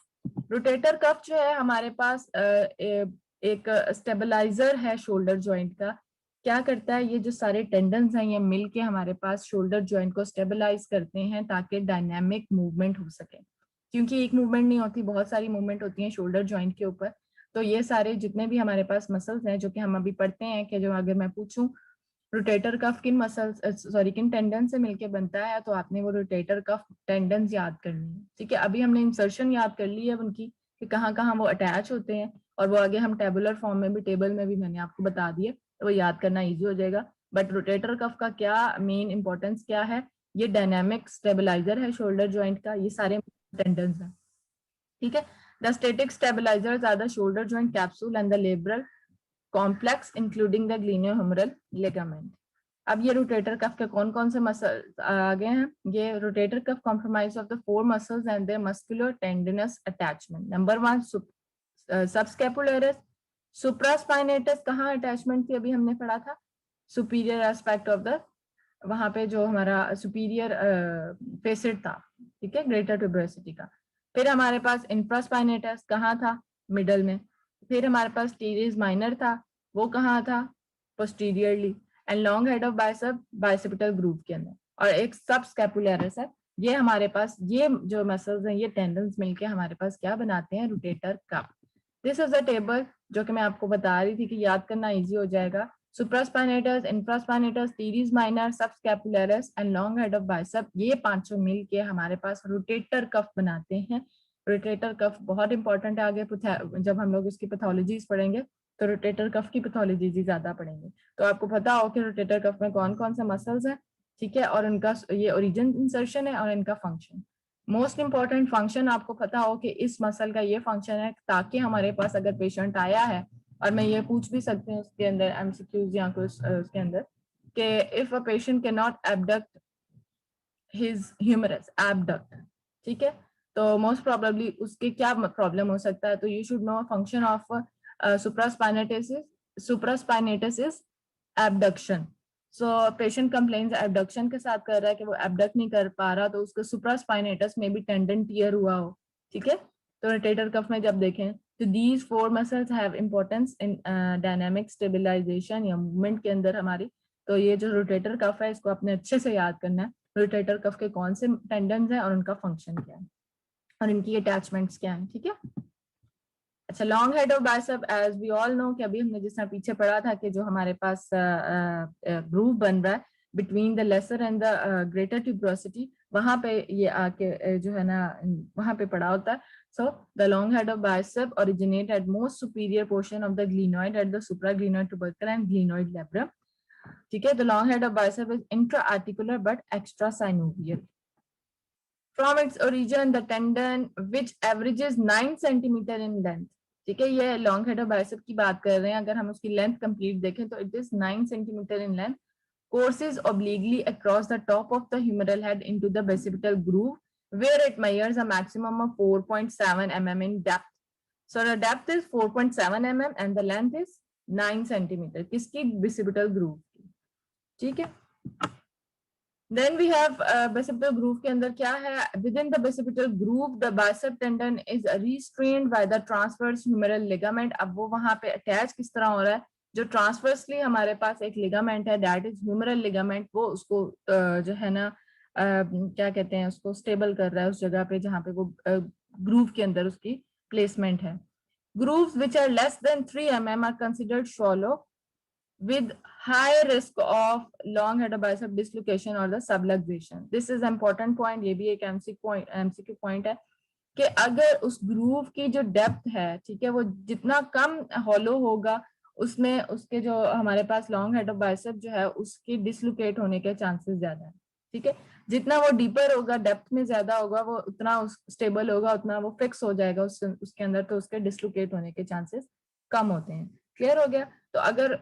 Rotator cuff जो है हमारे पास एक स्टेबलाइजर है शोल्डर जॉइंट का. क्या करता है? ये जो सारे टेंडन्स हैं ये मिलके हमारे पास शोल्डर जॉइंट को स्टेबलाइज करते हैं ताकि डायनामिक मूवमेंट हो सके. क्योंकि एक मूवमेंट नहीं होती, बहुत सारी मूवमेंट होती है शोल्डर जॉइंट के ऊपर. तो ये सारे जितने भी हमारे पास मसल्स हैं, जो कि हम अभी पढ़ते हैं, कि जो अगर मैं पूछूं रोटेटर कफ किन मसल्स किन टेंडन से मिलके बनता है, तो आपने वो रोटेटर कफ टेंडन्स याद करनी है. ठीक है. अभी हमने इंसर्शन याद कर ली है उनकी कि कहाँ कहाँ वो अटैच होते हैं, और वो आगे हम टेबुलर फॉर्म में भी, टेबल में भी मैंने आपको बता दिए, तो वो याद करना ईजी हो जाएगा. बट रोटेटर कफ का क्या मेन इंपॉर्टेंस क्या है? ये डायनामिक स्टेबलाइजर है शोल्डर जॉइंट का. ये सारे टेंडन्स हैं. ठीक है. The static stabilisers are the shoulder joint capsule and the labral complex including the glenohumeral ligament. अब ये रोटेटर कफ के कौन कौन से मसल आ गए हैं? ये rotator cuff compromise of the 4 muscles and their muscular tendinous attachment. Number 1 subscapularis. Supraspinatus कहाँ अटैचमेंट थी? अभी हमने पढ़ा था सुपीरियर एस्पेक्ट ऑफ द, वहां पे जो हमारा सुपीरियर फेसेट था. ठीक है. ग्रेटर टिब्रोसिटी का. फिर हमारे पास इंफ्रास्पाइनेटस कहाँ था? मिडल में. फिर हमारे पास टीरीज माइनर था, वो कहाँ था? Posteriorly. And long head of bicep bicipital groove के अंदर. और एक सबस्कैपुलरिस है. ये हमारे पास ये जो मसल्स हैं, ये टेंडन्स मिलके हमारे पास क्या बनाते हैं? Rotator cuff. This is a table जो कि मैं आपको बता रही थी कि याद करना इजी हो जाएगा. Supraspinatus, infraspinatus, teres minor, subscapularis and long head of bicep, ये 5 मिल के हमारे पास रोटेटर कफ बनाते हैं. रोटेटर कफ बहुत इंपॉर्टेंट है. आगे जब हम लोग इसकी पैथोलॉजीज पढ़ेंगे तो रोटेटर कफ की पैथोलॉजीज ही ज्यादा पढ़ेंगे. तो आपको पता हो कि रोटेटर कफ में कौन कौन से मसल्स हैं. ठीक है. और उनका ये ओरिजिन इंसर्शन है और इनका फंक्शन. मोस्ट इंपॉर्टेंट फंक्शन आपको पता हो कि इस मसल का ये फंक्शन है, ताकि हमारे पास अगर पेशेंट आया है, और मैं ये पूछ भी सकती हूँ उसके अंदर एमसीक्यूज या कुछ उसके अंदर, कि if a patient can not abduct his humerus, abduct. ठीक है. तो मोस्ट प्रोबेबली उसके क्या प्रॉब्लम हो सकता है? तो you should know function of supraspinatus is abduction. So patient complains abduction के साथ कर रहा है कि वो एबडक्ट नहीं कर पा रहा, तो उसका सुप्रास्पाइनेटस में भी टेंडन टियर हुआ हो. ठीक है. तो रोटेटर कफ में जब देखें तो these 4 muscles have importance in dynamic stabilization या मूवमेंट के अंदर हमारी. तो ये जो रोटेटर कफ है इसको आपने अच्छे से याद करना है. रोटेटर कफ के कौन से टेंडन्स हैं और उनका फंक्शन क्या है और इनकी अटैचमेंट्स क्या हैं. ठीक है. अच्छा. Long head of bicep, as we all know, कि अभी हमने जिस तरह पीछे पढ़ा था कि जो हमारे पास ग्रूव बन रहा है between the lesser and the greater tuberosity, वहां पे ये आके जो है ना वहां पे पड़ा होता है. So the long head of bicep originate at most superior portion of the glenoid at the supraglenoid tubercle and glenoid labrum. ठीक है. The long head of bicep is intra-articular but extra-synovial. From its origin, the tendon, which averages 9 centimeter in length, ठीक है, ये long head of bicep की बात कर रहे हैं। अगर हम उसकी लेंथ कंप्लीट देखें तो it is 9 centimetre in length, courses obliquely across the top of the humeral head into the basipital groove, where it measures a maximum of 4.7 mm in depth. So the depth is 4.7 mm and the length is 9 centimeter. किसकी? basipital groove की, ठीक है। Then we have basipital groove के अंदर क्या है? Within the basipital groove, the bicep tendon is restrained by the transverse humeral ligament. अब वो वहां पे अटैच किस तरह हो रहा है? जो ट्रांसवर्सली हमारे पास एक लिगामेंट है, दैट इज ह्यूमरल लिगामेंट, वो उसको जो है ना क्या कहते हैं, उसको स्टेबल कर रहा है उस जगह पे जहाँ पे वो ग्रूव के अंदर उसकी प्लेसमेंट है। Grooves which are less than 3 mm are considered shallow with high risk of long head of bicep dislocation or the subluxation. This is important point, ये भी एक MCQ point है कि अगर उस ग्रूव की जो डेप्थ है, ठीक है, वो जितना कम हॉलो होगा उसमें उसके जो हमारे पास लॉन्ग हेड ऑफ बाइसेप जो है उसकी डिसलोकेट होने के चांसेस ज्यादा है, ठीक है। जितना वो डीपर होगा, डेप्थ में ज्यादा होगा, वो उतना स्टेबल होगा, उतना वो फिक्स हो जाएगा उसके अंदर, तो उसके डिसलोकेट होने के चांसेस कम होते हैं। क्लियर हो गया? तो अगर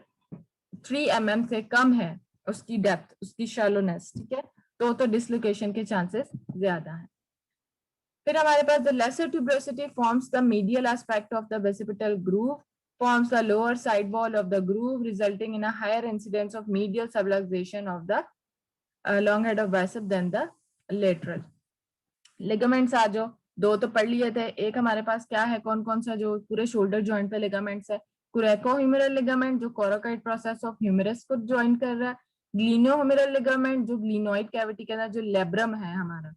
3 mm से कम है उसकी डेप्थ, उसकी शैलोनेस, ठीक है, तो डिसलोकेशन के चांसेस ज्यादा हैं। फिर हमारे पास the lesser tuberosity forms the medial aspect of the basipital groove, forms the lower side wall of the groove, resulting in a higher incidence of medial subluxation of the long head of bicep than the lateral. Ligaments आ जाओ, दो तो पढ़ लिए थे। एक हमारे पास क्या है, कौन कौन सा जो पूरे शोल्डर जॉइंट पे लिगामेंट्स है? कोरेकोह्यूमेरल लिगामेंट जो कोराकोइड प्रोसेस ऑफ ह्यूमरस को ज्वाइन कर रहा है, ग्लिनोह्यूमेरल लिगामेंट जो ग्लिनोइड कैविटी के अंदर जो लेब्रम है, हमारा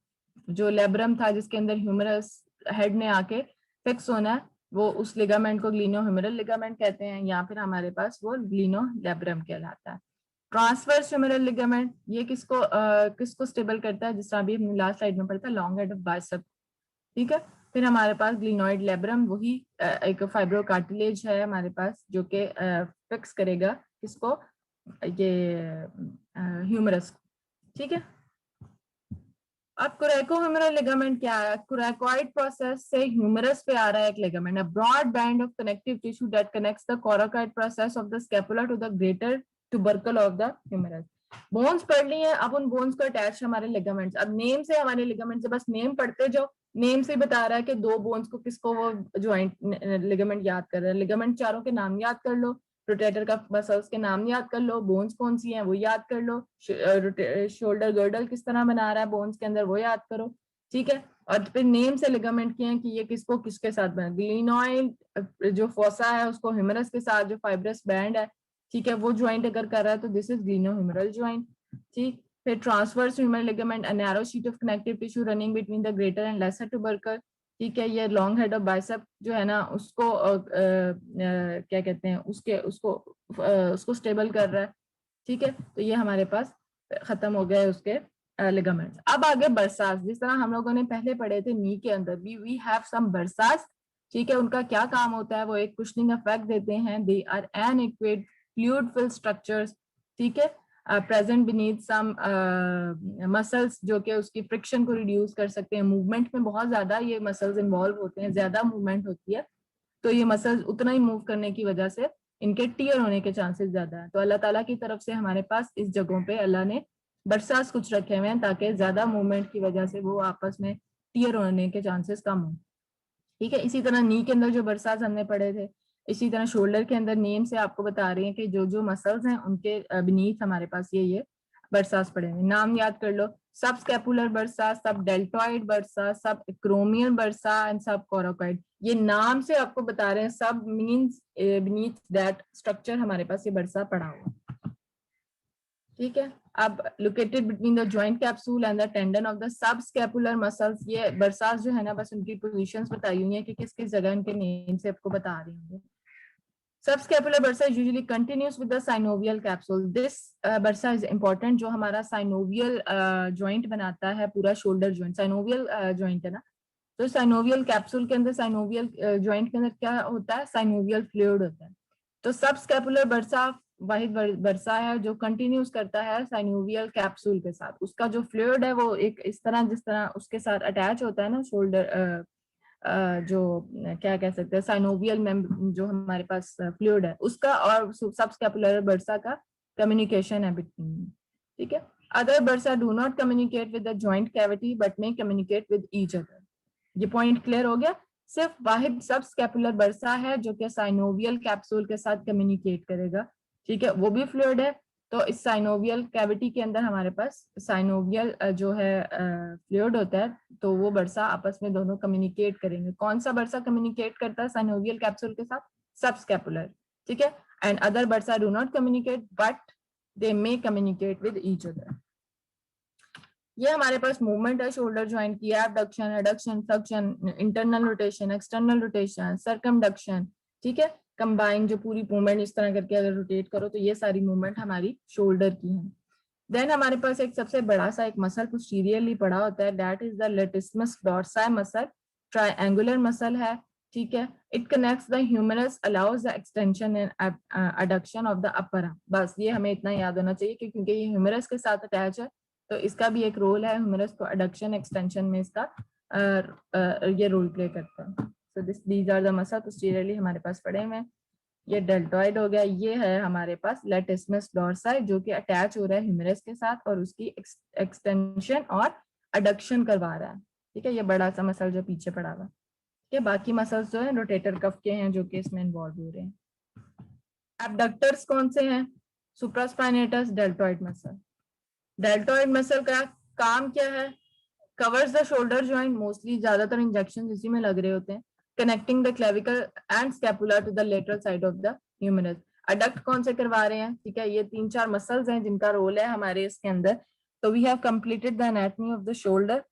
जो लेब्रम था जिसके अंदर ह्यूमरस हेड ने आके फिक्स होना है, वो उस लिगामेंट को ग्लिनोह्यूमेरल लिगामेंट कहते हैं, या फिर हमारे पास वो ग्लिनोलेब्रम कहलाता है। ट्रांसवर्स ह्यूमेरल लिगामेंट ये किसको स्टेबल करता है? जिस तरह अभी हमने लास्ट स्लाइड में पढ़ा था, लॉन्ग हेड ऑफ बाइसेप, ठीक है। फिर हमारे पास ग्लिनोइड लेब्रम, वही एक फाइब्रो कार्टिलेज है हमारे पास जो कि फिक्स करेगा किसको? ये ह्यूमरस, ठीक है। अब कोरेकोह्यूमेरल लिगामेंट क्या है? कोराकोइड प्रोसेस से ह्यूमरस पे आ रहा है एक ligament, a broad band of connective tissue that connects the coracoid process of the scapula to the greater tubercle of the humerus. Bones पढ़ ली है, अब उन बोन्स को अटैच हमारे लिगामेंट्स। अब नेम से हमारे लिगामेंट से बस नेम पढ़ते जाओ, नेम से बता रहा है कि दो बोन्स को किसको वो ज्वाइंट लिगामेंट याद कर रहा है। लिगामेंट चारों के नाम याद कर लो, रोटेटर का मसल्स के नाम याद कर लो, बोन्स कौन सी हैं वो याद कर लो, शोल्डर गर्डल किस तरह बना रहा है बोन्स के अंदर वो याद करो, ठीक है। और फिर नेम से लिगामेंट किए हैं कि ये किसको किसके साथ बना। ग्लिनोइड जो फोसा है उसको ह्यूमरस के साथ जो फाइब्रस बैंड है, ठीक है, वो ज्वाइंट अगर कर रहा है तो दिस इज ग्लिनोह्यूमेरल ज्वाइंट, ठीक। फिर transverse humeral ligament, a narrow sheet of connective tissue running between the greater and lesser tubercle, ठीक है। ये लॉन्ग हेड ऑफ बाइसेप जो है ना उसको क्या कहते हैं, उसको स्टेबल कर रहा है, ठीक है। तो ये हमारे पास खत्म हो गए उसके लिगामेंट्स। अब आगे बरसास, जिस तरह हम लोगों ने पहले पढ़े थे नी के अंदर भी वी हैव सम बरसास, ठीक है। उनका क्या काम होता है? वो एक कुशनिंग इफेक्ट देते हैं। They are adequate fluid fill structures, ठीक है, प्रेजेंट बीनीथ सम मसल्स जो कि उसकी फ्रिक्शन को रिड्यूस कर सकते हैं। मूवमेंट में बहुत ज्यादा ये मसल्स इन्वॉल्व होते हैं, ज्यादा मूवमेंट होती है, तो ये मसल्स उतना ही मूव करने की वजह से इनके टीयर होने के चांसेस ज्यादा है। तो अल्लाह ताला की तरफ से हमारे पास इस जगहों पे अल्लाह ने बरसास कुछ रखे हुए हैं ताकि ज्यादा मूवमेंट की वजह से वो आपस में टीयर होने के चांसेस कम हो, ठीक है। इसी तरह नी के अंदर जो बरसास हमने पढ़े थे, इसी तरह शोल्डर के अंदर नेम से आपको बता रही हैं कि जो जो मसल्स हैं उनके बीनीथ हमारे पास ये बरसास पड़े हुए। नाम याद कर लो, सब स्कैपुलर बरसा, सब डेल्टोइड बरसा, सब एक्रोमियल बरसा एंड सब कोराकोइड। ये नाम से आपको बता रहे हैं, सब मींस बीनीथ दैट स्ट्रक्चर हमारे पास ये बरसा पड़ा हुआ, ठीक है। अब located between the joint capsule and the tendon of the sub scapular muscles, ये बरसास जो है ना बस उनकी पोजीशंस बताई हुई है कि किस किस जगह इनके नेम से आपको बता रही हूँ। Subscapular bursa usually continues with the synovial capsule. This bursa is important, जो हमारा synovial joint बनाता है, पूरा shoulder joint synovial joint है ना, तो synovial capsule के अंदर synovial joint के अंदर क्या होता है? synovial fluid होता है। तो subscapular bursa वाहिद बरसा है जो कंटिन्यूस करता है साइनोवियल कैप्सूल के साथ। उसका जो फ्लूइड है वो एक इस तरह जिस तरह उसके साथ अटैच होता है ना शोल्डर जो क्या कह सकते हैं साइनोवियल जो हमारे पास फ्लूइड है उसका और सबस्कैपुलर बर्सा का कम्युनिकेशन है बिटवीन, ठीक है। Other bursa do not communicate with the joint cavity but may communicate with each other. ये पॉइंट क्लियर हो गया। सिर्फ वाहिद सबस्कैपुलर बर्सा है जो कि साइनोवियल कैप्सूल के साथ कम्युनिकेट करेगा, ठीक है, वो भी फ्लूइड है। तो इस साइनोवियल कैविटी के अंदर हमारे पास साइनोवियल जो है फ्लूइड होता है, तो वो बर्सा आपस में दोनों कम्युनिकेट करेंगे। कौन सा बर्सा कम्युनिकेट करता है साइनोवियल कैप्सूल के साथ? सबस्कैपुलर, ठीक है। And other bursa do not communicate but they may communicate with each other. ये हमारे पास मूवमेंट है शोल्डर जॉइंट की, abduction, adduction, flexion, internal rotation, external rotation, circumduction, ठीक है। कंबाइन जो पूरी मूवमेंट इस तरह करके अगर रोटेट करो तो ये सारी मूवमेंट हमारी शोल्डर की है। देन हमारे पास एक सबसे बड़ा सा एक मसल पोस्टीरियरली पड़ा होता है, that is the latissimus dorsi muscle, triangular muscle है, ठीक है। It connects the humerus, allows the extension and adduction of the upper arm. बस ये हमें इतना याद होना चाहिए कि क्योंकि ये ह्यूमरस के साथ अटैच है तो इसका भी एक रोल है, ह्यूमरस को एडक्शन एक्सटेंशन में इसका ये रोल प्ले करता है। So these are the muscle posteriorly हमारे पास पड़े हुए हैं। ये डेल्टॉइड हो गया, ये है हमारे पास लेटिस्मस डॉर्साई जो कि अटैच हो रहा है ह्यूमरस के साथ और उसकी एक्सटेंशन और एडक्शन करवा रहा है, ठीक है। ये बड़ा सा मसल जो पीछे पड़ा हुआ है। बाकी मसल्स जो है रोटेटर कफ के हैं जो कि इसमें इन्वॉल्व हो रहे हैं। एबडक्टर्स कौन से हैं? Supraspinatus, deltoid muscle. Deltoid muscle का काम क्या है? Covers the shoulder joint, mostly ज्यादातर इंजेक्शन इसी में लग रहे होते हैं। Connecting the clavicle and scapula to the lateral side of the humerus. Adduct कौन से करवा रहे हैं? ठीक है, ये 3-4 मसल्स हैं जिनका रोल है हमारे इसके अंदर। तो we have completed the anatomy of the shoulder,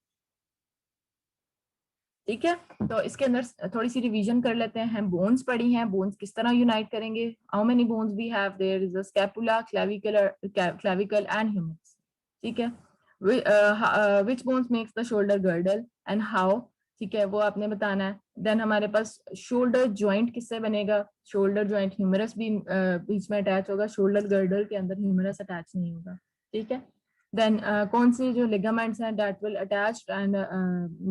ठीक है। तो इसके अंदर थोड़ी सी रिवीजन कर लेते हैं। बोन्स पड़ी हैं, बोन्स किस तरह यूनाइट करेंगे? How many bones we have? There is a scapula, clavicle and humerus, ठीक है। which bones makes the shoulder girdle and how, ठीक है, वो आपने बताना है। देन हमारे पास शोल्डर जॉइंट किससे बनेगा? शोल्डर जॉइंट ह्यूमरस भी बीच में अटैच होगा, शोल्डर गर्डल के अंदर ह्यूमरस अटैच नहीं होगा, ठीक है। देन कौन सी जो लिगामेंट्स हैं दैट विल अटैच एंड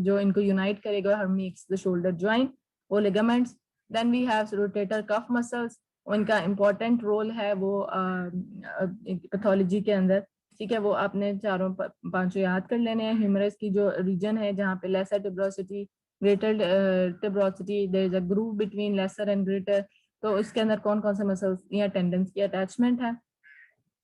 जो इनको यूनाइट करेगा और मेक्स द शोल्डर जॉइंट, वो ligaments. Then we have rotator cuff muscles, उनका इंपॉर्टेंट रोल है वो पैथोलॉजी के अंदर, ठीक है। वो आपने चारों पांचों याद कर लेने हैं। ह्यूमरस की जो रीजन है जहाँ पे lesser tuberosity, greater tuberosity, there is a groove between lesser and greater, तो इसके अंदर कौन कौन से मसल्स या टेंडेंस की अटैचमेंट है।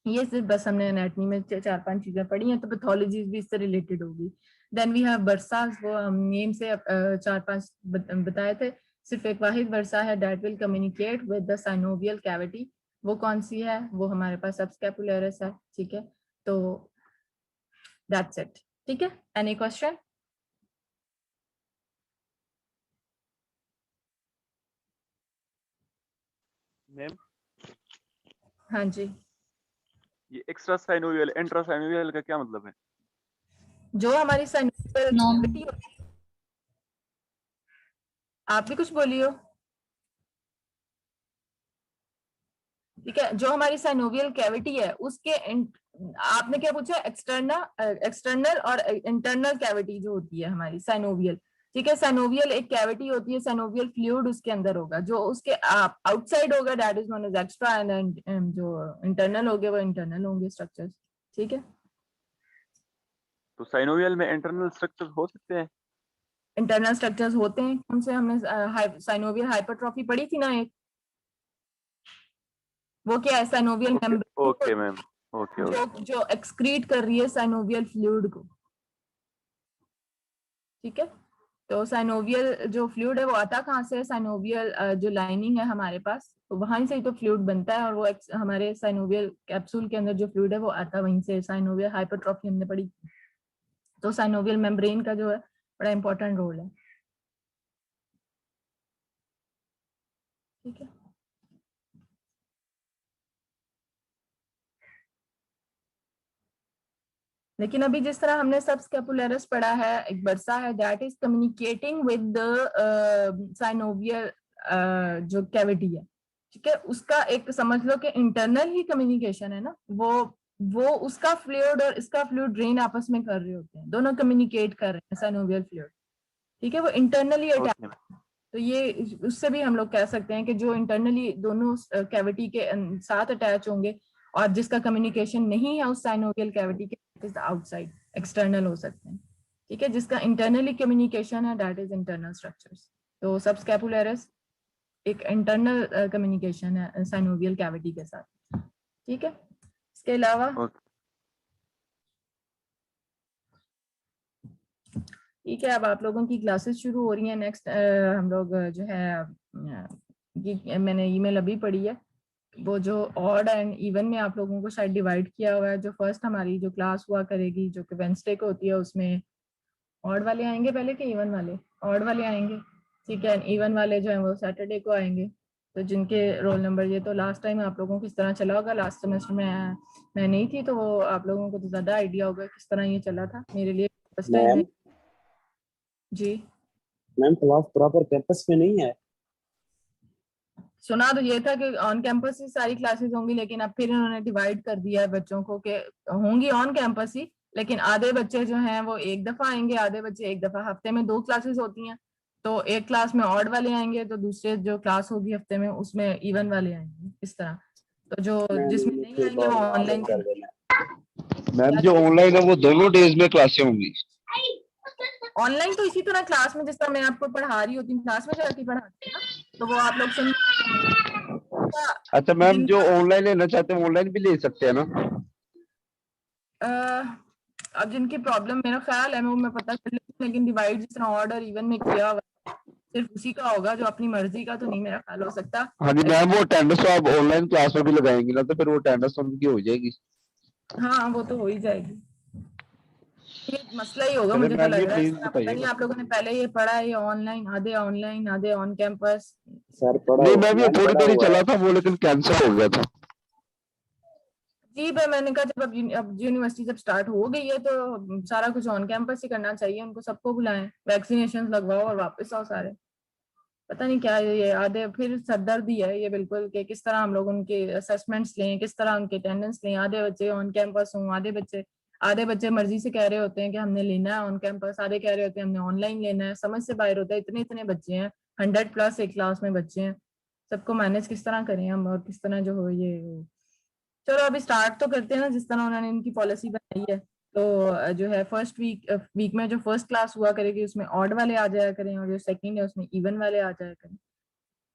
ये सिर्फ बस हमने एनाटॉमी में 4-5 चीजें पढ़ी हैं, तो पैथोलॉजी भी इससे रिलेटेड होगी। देन वी हैव बर्सास, वो हम नेम से 4-5 बताए थे। सिर्फ एक वाहिद वर्सा है that will communicate with the synovial cavity, वो कौन सी है? वो हमारे पास सबस्कैपुलरिस है, ठीक है। तो दैट्स इट, ठीक है। Any question?
मैम
हाँ जी,
ये एक्स्ट्रा साइनोवियल इंट्रा साइनोवियल का क्या मतलब है?
जो हमारी साइनोवियल कैविटी होती है, आप भी कुछ बोलियो, ठीक है। जो हमारी साइनोवियल कैविटी है उसके आपने क्या पूछा? एक्सटर्नल और इंटरनल कैविटी जो होती है हमारी साइनोवियल, ठीक है। साइनोवियल एक कैविटी होती है, साइनोवियल फ्लूइड उसके अंदर होगा, जो उसके आउटसाइड होगा that is known as extra, and जो इंटरनल होंगे वो इंटरनल होंगे स्ट्रक्चर्स, ठीक है।
तो साइनोवियल में इंटरनल स्ट्रक्चर हो सकते हैं?
इंटरनल स्ट्रक्चर्स होते हैं कौन से? हमने साइनोवियल हाइपरट्रॉफी पढ़ी थी ना एक, वो क्या है? Synovial membrane
okay ma'am, okay
जो एक्सक्रीट कर रही है साइनोवियल फ्लूइड को, ठीक है। तो साइनोवियल जो फ्लूइड है वो आता कहाँ से है? साइनोवियल जो लाइनिंग है हमारे पास, तो वहां से ही तो फ्लूइड बनता है, और वो हमारे साइनोवियल कैप्सूल के अंदर जो फ्लूइड है वो आता वहीं से। साइनोवियल हाइपरट्रॉफी हमने पढ़ी, तो साइनोवियल मेम्ब्रेन का जो है बड़ा इंपॉर्टेंट रोल है, ठीक है। लेकिन अभी जिस तरह हमने सबस्कैपुलरिस पढ़ा है, एक बर्सा है that is communicating with the synovial जो कैविटी है, ठीक है। उसका एक समझ लो कि इंटरनल ही कम्युनिकेशन है ना, वो उसका फ्लूइड और इसका फ्लूइड ड्रेन आपस में कर रहे होते हैं, दोनों कम्युनिकेट कर रहे हैं साइनोवियल फ्लूइड, ठीक है, वो इंटरनली अटैच।
Okay ma'am.
तो ये उससे भी हम लोग कह सकते हैं कि जो इंटरनली दोनों कैविटी के साथ अटैच होंगे और जिसका कम्युनिकेशन नहीं है उस साइनोवियल कैविटी के, इट इज आउटसाइड, एक्सटर्नल हो सकते हैं। ठीक है, जिसका इंटरनली कम्युनिकेशन है दैट इज इंटरनल स्ट्रक्चर्स। तो सबस्कैपुलरिस एक इंटरनल कम्युनिकेशन है साइनोवियल कैविटी के साथ। ठीक है, इसके अलावा
ओके।
ठीक है, अब आप लोगों की क्लासेस शुरू हो रही हैं। नेक्स्ट हम लोग जो है मैंने ईमेल अभी पढ़ी है, वो जो ऑड एंड इवन में आप लोगों को शायद डिवाइड किया हुआ है। जो फर्स्ट हमारी जो क्लास हुआ करेगी जो कि वेंसडे को होती है, उसमें ऑड वाले आएंगे पहले कि इवन वाले? ऑड वाले आएंगे, ठीक है। इवन वाले जो है वो सैटरडे को आएंगे। तो जिनके रोल नंबर, ये तो लास्ट टाइम आप लोगों को किस तरह चला होगा, लास्ट सेमेस्टर में मैं नहीं थी तो वो आप लोगों को तो ज्यादा आइडिया होगा किस तरह ये चला था। मेरे लिए फर्स्ट टाइम जी।
मैम क्लास प्रॉपर कैंपस में नहीं है।
सुना तो ये था कि ऑन कैंपस ही सारी क्लासेस होंगी, लेकिन अब फिर इन्होंने डिवाइड कर दिया है बच्चों को कि होंगी ऑन कैंपस ही, लेकिन आधे बच्चे जो हैं वो एक दफा आएंगे, आधे बच्चे एक दफा। हफ्ते में 2 क्लासेस होती हैं, तो एक क्लास में ऑड वाले आएंगे तो दूसरे जो क्लास होगी हफ्ते में उसमें इवन वाले आएंगे, इस तरह। तो जो जिसमें नहीं आएंगे वो ऑनलाइन
कर देना।
मैम जो ऑनलाइन है वो दोनों डेज में क्लासें होंगी।
ऑनलाइन तो इसी तरह क्लास में, जिस तरह मैं आपको पढ़ा रही होती हूँ क्लास में जाके पढ़ाती हूँ ना, तो वो आप लोग सुन।
अच्छा मैम, जो ऑनलाइन लेना चाहते हैं ऑनलाइन भी ले सकते हैं ना?
अब जिनकी प्रॉब्लम, मेरा ख्याल है मैं पता कर लेती हूँ, लेकिन डिवाइड जिस तरह ऑर्डर इवन में किया हुआ सिर्फ उसी का होगा, जो अपनी मर्जी का तो नहीं मेरा ख्याल हो सकता।
हाँ जी मैम, वो अटेंडेंस तो आप ऑनलाइन क्लास में भी लगाएंगी ना, तो फिर वो अटेंडेंस उनकी हो जाएगी।
हाँ वो तो हो ही जाएगी, ये मसला ही होगा
चले
मुझे तो
मैम,
लग
ये
रहा है।
प्लीज
पता नहीं
बताइएगा।
आप लोगों ने पहले ये पढ़ा है, ये ऑनलाइन आधे ऑन कैंपस।
सर पढ़ा
नहीं मैम, ये थोड़ी
पढ़ा
देर ही
हुआ है।
चला था वो, लेकिन कैंसिल हो गया था।
जी भाई, मैंने कहा जब अब यूनिवर्सिटी जब स्टार्ट हो गई है तो सारा कुछ ऑन कैंपस ही करना चाहिए, उनको सबको बुलाएं, वैक्सीनेशन लगवाओ और वापस आओ सारे। पता नहीं क्या है ये, आधे फिर सरदर्द ही है ये बिल्कुल, कि किस तरह हम लोग उनके असेसमेंट्स लें, किस तरह उनके अटेंडेंस लें। आधे बच्चे ऑन कैंपस हों, आधे बच्चे मर्जी से कह रहे होते हैं कि हमने लेना है ऑन कैंपस, आधे कह रहे होते हैं हमने ऑनलाइन लेना है। समझ से बाहर होता है, इतने इतने बच्चे हैं, 100+ एक क्लास में बच्चे हैं, सबको मैनेज किस तरह करें हम, और किस तरह जो हो ये हो। चलो अभी स्टार्ट तो करते हैं ना, जिस तरह उन्होंने इनकी पॉलिसी बनाई है। तो जो है फर्स्ट वीक में जो फर्स्ट क्लास हुआ करेगी उसमें ऑड वाले आ जाया करें, और जो सेकंड है उसमें इवन वाले आ जाया करें।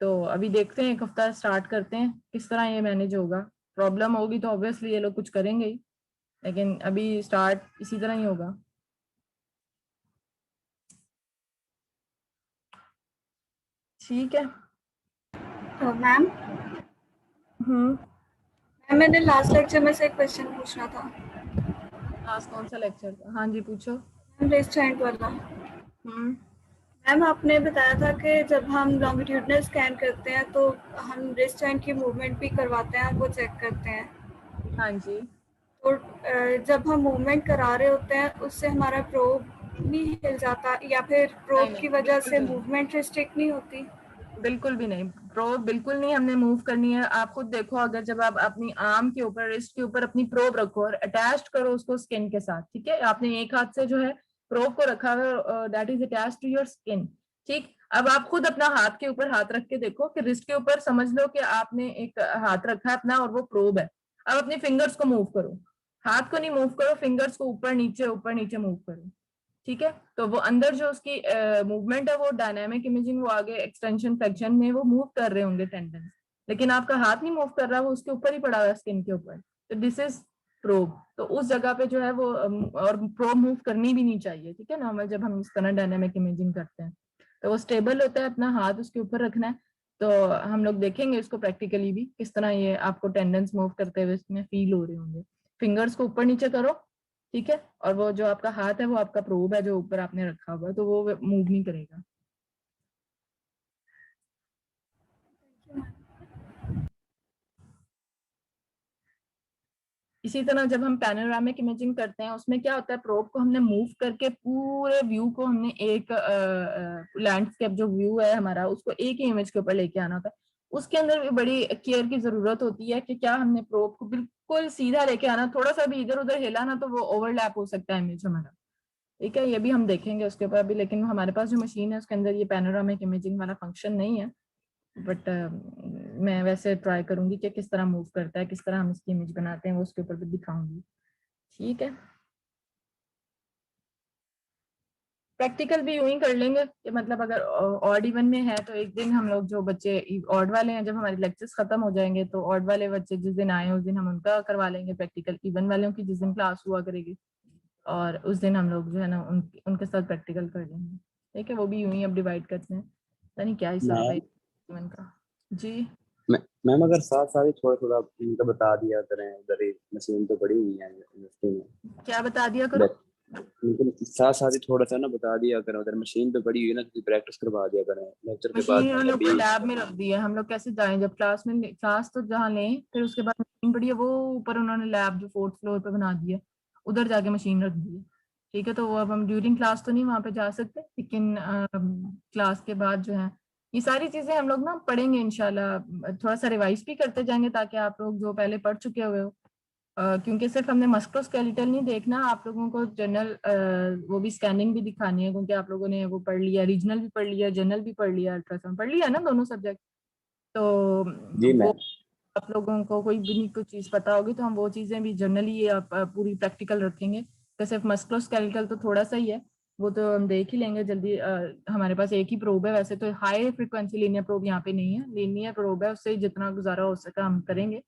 तो अभी देखते हैं, एक हफ्ता स्टार्ट करते हैं किस तरह ये मैनेज होगा। प्रॉब्लम होगी तो ऑब्वियसली ये लोग कुछ करेंगे ही, लेकिन अभी स्टार्ट इसी तरह ही होगा। ठीक है।
तो मैम मैंने लास्ट लेक्चर में से एक क्वेश्चन पूछना था।
लास्ट कौन सा लेक्चर था? हाँ जी पूछो।
रेस्टोरेंट वाला। मैम आपने बताया था कि जब हम लॉन्गिट्यूडनल स्कैन करते हैं तो हम रेस्टोरेंट की मूवमेंट भी करवाते हैं, वो चेक करते हैं।
हाँ जी।
तो जब हम मूवमेंट करा रहे होते हैं उससे हमारा प्रोब नहीं हिल जाता, या फिर प्रोब की वजह से मूवमेंट रिस्ट्रिक्ट नहीं होती?
बिल्कुल भी नहीं, प्रोब बिल्कुल नहीं हमने मूव करनी है। आप खुद देखो, अगर जब आप अपनी आर्म के ऊपर, रिस्ट के ऊपर अपनी प्रोब रखो और अटैच करो उसको स्किन के साथ, ठीक है, आपने एक हाथ से जो है प्रोब को रखा हुआ, that is attach to your skin. ठीक, अब आप खुद अपना हाथ के ऊपर हाथ रख के देखो कि रिस्ट के ऊपर समझ लो कि आपने एक हाथ रखा है अपना और वो प्रोब है। अब अपने फिंगर्स को मूव करो, हाथ को नहीं मूव करो, फिंगर्स को ऊपर नीचे मूव करो। ठीक है, तो वो अंदर जो उसकी मूवमेंट है वो डायनामिक इमेजिंग, वो आगे एक्सटेंशन फ्लेक्शन में वो मूव कर रहे होंगे टेंडेंस, लेकिन आपका हाथ नहीं मूव कर रहा, वो उसके ऊपर ही पड़ा हुआ है स्किन के ऊपर। तो दिस इज प्रोब। तो उस जगह पे जो है वो और प्रोब मूव करनी भी नहीं चाहिए, ठीक है, नॉर्मल जब हम इस तरह डायनामिक इमेजिंग करते हैं तो वो स्टेबल होता है, अपना हाथ उसके ऊपर रखना है। तो हम लोग देखेंगे इसको प्रैक्टिकली भी किस तरह ये आपको टेंडेंस मूव करते हुए इसमें फील हो रहे होंगे। फिंगर्स को ऊपर नीचे करो, ठीक है, और वो जो आपका हाथ है वो आपका प्रोब है जो ऊपर आपने रखा हुआ है, तो वो मूव नहीं करेगा। इसी तरह जब हम पैनोरामिक इमेजिंग करते हैं उसमें क्या होता है, प्रोब को हमने मूव करके पूरे व्यू को हमने एक लैंडस्केप जो व्यू है हमारा उसको एक ही इमेज के ऊपर लेके आना होता है। उसके अंदर भी बड़ी केयर की जरूरत होती है कि क्या हमने प्रोब को बिल्कुल सीधा लेके आना, थोड़ा सा भी इधर उधर हिला ना तो वो ओवरलैप हो सकता है इमेज हमारा। ठीक है, ये भी हम देखेंगे उसके ऊपर अभी, लेकिन हमारे पास जो मशीन है उसके अंदर ये पैनोरामिक इमेजिंग वाला फंक्शन नहीं है, बट मैं वैसे ट्राई करूंगी कि किस तरह मूव करता है, किस तरह हम इसकी इमेज बनाते हैं, वो उसके ऊपर भी दिखाऊंगी। ठीक है, प्रैक्टिकल भी यूं ही कर लेंगे कि मतलब अगर ऑड इवन में है तो एक दिन हम लोग जो बच्चे ऑड वाले हैं, जब हमारे लेक्चर्स खत्म हो जाएंगे तो ऑड वाले बच्चे जिस दिन आए उस दिन हम उनका करवा लेंगे प्रैक्टिकल, इवन वालों की जिस दिन क्लास हुआ करेगी, और उस दिन हम लोग जो है ना उनके साथ प्रैक्टिकल कर लेंगे। ठीक है, वो भी यूं ही अब डिवाइड करते हैं, पता नहीं क्या हिसाब है इवन का। जी
मैम अगर साथ साथ ही थोड़ा थोड़ा इनका बता दिया करें, उधर ही मशीन तो पड़ी हुई है यूनिवर्सिटी में,
क्या बता दिया करो,
उनको साथ साथ ही थोड़ा सा ना बता दिया करें, उधर मशीन तो पड़ी हुई है ना, तो प्रैक्टिस करवा दिया करें लेक्चर के बाद।
मशीन हम लोग लैब में रख दी है, हम लोग कैसे जाएं जब क्लास में, क्लास तो जहाँ लें फिर उसके बाद मशीन पड़ी है, वो ऊपर उन्होंने लैब जो 4th फ्लोर पे बना दी है उधर जाके मशीन रख दी है। ठीक है, तो वो अब हम ड्यूरिंग क्लास तो नहीं वहाँ पे जा सकते, लेकिन क्लास के बाद जो है ये सारी चीजें हम लोग ना पढ़ेंगे इंशाल्लाह, थोड़ा सा रिवाइज भी करते जाएंगे ताकि आप लोग जो पहले पढ़ चुके हुए हो, क्योंकि सिर्फ हमने मस्कुलोस्केलेटल नहीं देखना, आप लोगों को जनरल वो भी स्कैनिंग भी दिखानी है, क्योंकि आप लोगों ने वो पढ़ लिया, रीजनल भी पढ़ लिया, जनरल भी पढ़ लिया, अल्ट्रासाउंड पढ़ लिया ना, दोनों सब्जेक्ट। तो
जी
वो
मैम।
आप लोगों को कोई भी नहीं कुछ चीज पता होगी तो हम वो चीजें भी जनरली पूरी प्रैक्टिकल रखेंगे। तो सिर्फ मस्कुलोस्केलेटल तो थोड़ा सा ही है, वो तो हम देख ही लेंगे जल्दी। हमारे पास एक ही प्रोब है, वैसे तो हाई फ्रिक्वेंसी लीनियर प्रोब यहाँ पे नहीं है, लीनियर प्रोब है, उससे जितना गुजारा हो सका हम करेंगे।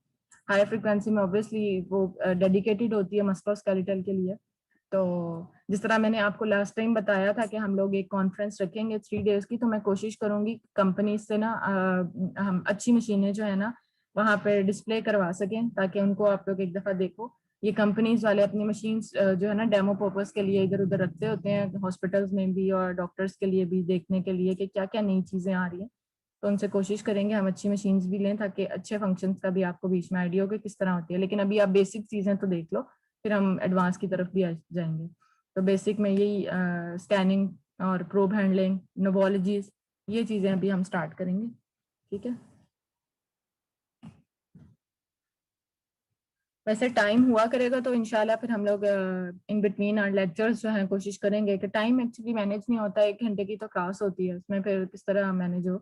हाई फ्रिक्वेंसी में ऑब्वियसली वो डेडिकेटेड होती है मस्कुलोस्केलेटल के लिए। तो जिस तरह मैंने आपको लास्ट टाइम बताया था कि हम लोग एक कॉन्फ्रेंस रखेंगे 3 डेज की, तो मैं कोशिश करूंगी कंपनी से ना हम अच्छी मशीनें जो है ना वहाँ पे डिस्प्ले करवा सकें, ताकि उनको आप लोग एक दफा देखो। ये कंपनीज वाले अपनी मशीन जो है ना डेमो पर्पस के लिए इधर उधर रखते होते हैं, हॉस्पिटल्स में भी और डॉक्टर्स के लिए भी, देखने के लिए कि क्या क्या नई चीजें आ रही हैं। तो उनसे कोशिश करेंगे हम अच्छी मशीन्स भी लें, ताकि अच्छे फंक्शंस का भी आपको बीच में आइडिया हो कि किस तरह होती है। लेकिन अभी आप बेसिक चीजें तो देख लो, फिर हम एडवांस की तरफ भी आ जाएंगे। तो बेसिक में यही स्कैनिंग और प्रोब हैंडलिंग, नोवोलॉजीज, ये चीजें अभी हम स्टार्ट करेंगे। ठीक है, वैसे टाइम हुआ करेगा तो इंशाल्लाह फिर हम लोग इन बिटवीन आवर लेक्चर्स जो हैं कोशिश करेंगे कि टाइम एक्चुअली मैनेज नहीं होता, 1 घंटे की तो क्लास होती है, उसमें फिर किस तरह मैनेज हो।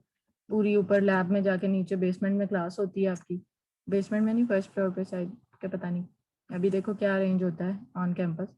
पूरी ऊपर लैब में जाके नीचे बेसमेंट में क्लास होती है आपकी, बेसमेंट में नहीं फर्स्ट फ्लोर पे शायद, क्या पता नहीं, अभी देखो क्या अरेंज होता है ऑन कैंपस।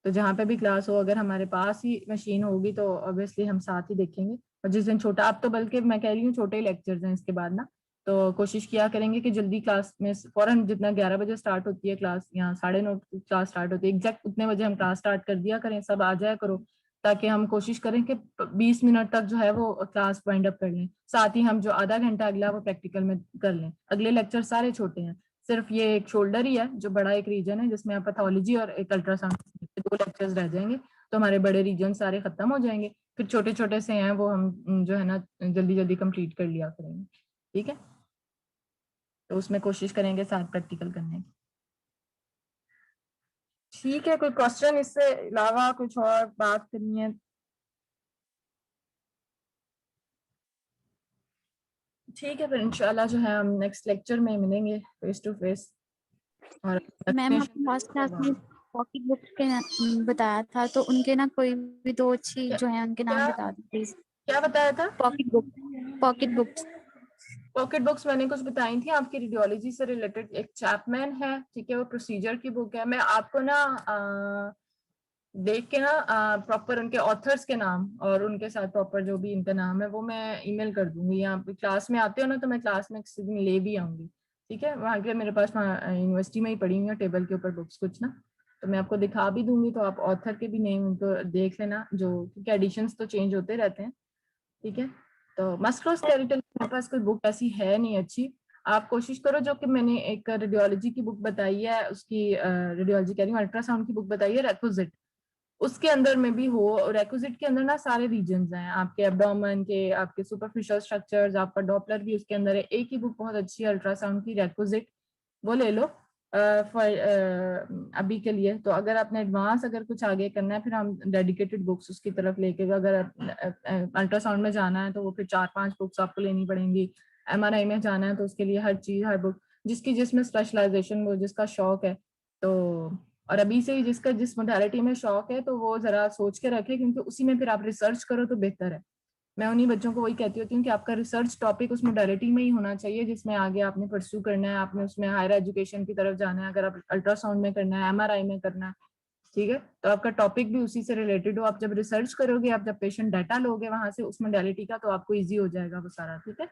तो जहाँ पे भी क्लास हो, अगर हमारे पास ही मशीन होगी तो ऑब्वियसली हम साथ ही देखेंगे। और जिस दिन छोटा, आप तो बल्कि मैं कह रही हूँ छोटे ही लेक्चर्स हैं इसके बाद ना, तो कोशिश किया करेंगे कि जल्दी क्लास में फौरन, जितना 11 बजे स्टार्ट होती है क्लास, यहाँ 9:30 क्लास स्टार्ट होती है, एग्जैक्ट उतने बजे हम क्लास स्टार्ट कर दिया करें, सब आ जाया करो, ताकि हम कोशिश करें कि 20 मिनट तक जो है वो क्लास वाइंड अप कर लें, साथ ही हम जो आधा घंटा अगला वो प्रैक्टिकल में कर लें। अगले लेक्चर सारे छोटे हैं, सिर्फ ये एक शोल्डर ही है जो बड़ा एक रीजन है, जिसमें पैथोलॉजी और एक अल्ट्रासाउंड, 2 लेक्चर्स रह जाएंगे, तो हमारे बड़े रीजन सारे खत्म हो जाएंगे। फिर छोटे छोटे से हैं वो हम जो है ना जल्दी जल्दी कंप्लीट कर लिया करेंगे। ठीक है, तो उसमें कोशिश करेंगे साथ प्रैक्टिकल करने की। ठीक है, कोई क्वेश्चन इससे अलावा कुछ और बात करनी है? ठीक है, फिर इंशाल्लाह जो है हम नेक्स्ट लेक्चर में मिलेंगे फेस टू फेस। और
मैम आपने लास्ट क्लास में पॉकेट बुक के बताया था, तो उनके ना कोई भी 2 अच्छी जो है उनके नाम बता दो प्लीज।
क्या बताया था?
Pocket book, pocket books.
Pocket books मैंने कुछ बताई थी आपकी, रेडियोलॉजी से रिलेटेड एक चैपमैन है, ठीक है, वो प्रोसीजर की बुक है। मैं आपको ना देख के ना प्रॉपर उनके ऑथर्स के नाम और उनके साथ प्रॉपर जो भी इनका नाम है वो मैं ईमेल कर दूंगी। यहाँ पे क्लास में आते हो ना, तो मैं क्लास में किसी दिन ले भी आऊंगी। ठीक है, वहाँ के मेरे पास यूनिवर्सिटी में ही पड़ी हुई है टेबल के ऊपर बुक्स कुछ ना, तो मैं आपको दिखा भी दूंगी, तो आप ऑथर के भी नेम उनको देख लेना, जो क्योंकि एडिशंस तो चेंज होते रहते हैं। ठीक है, तो मस्कुलोस्केलेटल मेरे पास कोई बुक ऐसी है नहीं अच्छी। आप कोशिश करो, जो कि मैंने एक रेडियोलॉजी की बुक बताई है, उसकी रेडियोलॉजी कह रही हूँ, अल्ट्रासाउंड की बुक बताई है रेक्विजिट, उसके अंदर में भी हो। रेक्विजिट के अंदर ना सारे रीजन्स हैं, आपके एब्डोमेन के, आपके सुपरफिशियल स्ट्रक्चर्स, आपका डॉपलर भी उसके अंदर है। एक ही बुक बहुत अच्छी है अल्ट्रासाउंड की, रेक्विजिट, वो ले लो अभी के लिए। तो अगर आपने एडवांस अगर कुछ आगे करना है, फिर हम डेडिकेटेड बुक्स उसकी तरफ लेके, अगर अल्ट्रासाउंड में जाना है तो वो फिर 4-5 बुक्स आपको लेनी पड़ेंगी। MRI में जाना है तो उसके लिए हर चीज, हर बुक जिसकी जिसमें स्पेशलाइजेशन हो, जिसका शौक है, तो और अभी से ही जिसका जिस मोडालिटी में शौक है तो वो जरा सोच के रखे, क्योंकि उसी में फिर आप रिसर्च करो तो बेहतर है। मैं उन्हीं बच्चों को वही कहती होती हूँ कि आपका रिसर्च टॉपिक उस मोडालिटी में ही होना चाहिए जिसमें आगे आपने परस्यू करना है, आपने उसमें हायर एजुकेशन की तरफ जाना है। अगर आप अल्ट्रासाउंड में करना है, MRI में करना है, ठीक है, तो आपका टॉपिक भी उसी से रिलेटेड हो। आप जब रिसर्च करोगे, आप जब पेशेंट डाटा लोगे वहां से उस मोडालिटी का, तो आपको ईजी हो जाएगा वो सारा। ठीक है,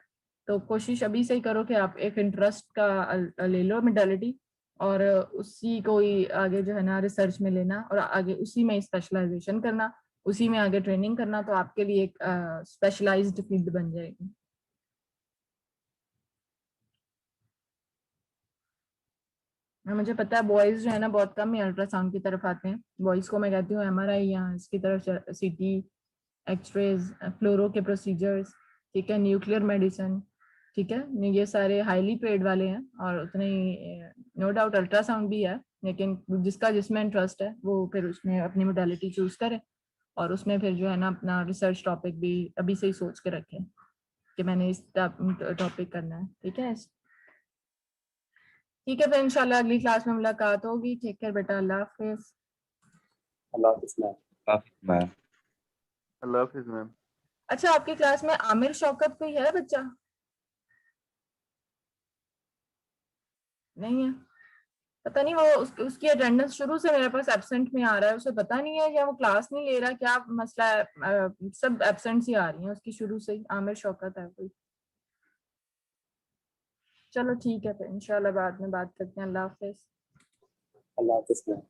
तो कोशिश अभी से ही करो कि आप एक इंटरेस्ट का ले लो मोडालिटी, और उसी को ही आगे जो है ना रिसर्च में लेना, और आगे उसी में स्पेशलाइजेशन करना, उसी में आगे ट्रेनिंग करना, तो आपके लिए एक स्पेशलाइज्ड फील्ड बन जाएगी। मुझे पता है बॉयज जो है ना बहुत कम ही अल्ट्रासाउंड की तरफ आते हैं। बॉयज को मैं कहती हूँ MRI या इसकी तरफ CT, एक्सरेज, फ्लोरो के प्रोसीजर्स, ठीक है, न्यूक्लियर मेडिसिन, ठीक है, ये सारे हाईली पेड वाले हैं। और उतने ही नो डाउट अल्ट्रासाउंड भी है, लेकिन जिसका जिसमें इंटरेस्ट है वो फिर उसमें अपनी मोडालिटी चूज करे, और उसमें फिर जो है ना अपना रिसर्च टॉपिक भी अभी से ही सोच के रखें कि मैंने इस टॉपिक करना है। ठीक है, ठीक है, फिर इंशाल्लाह अगली क्लास में मुलाकात होगी। टेक केयर बेटा, अल्लाह हाफिज।
अल्लाह हाफिज मैम।
अल्लाह हाफिज मैम।
अच्छा, आपकी क्लास में आमिर शौकत कोई है बच्चा? नहीं है, पता नहीं वो उसकी अटेंडेंस शुरू से मेरे पास एब्सेंट में आ रहा है। उसे पता नहीं है या वो क्लास नहीं ले रहा, क्या मसला है? सब एब्सेंट्स ही आ रही हैं उसकी शुरू से ही। आमिर शौकत है कोई? चलो ठीक है, फिर इंशाल्लाह बाद में बात करते हैं। अल्लाह हाफिज।
अल्लाह हाफिज मैम।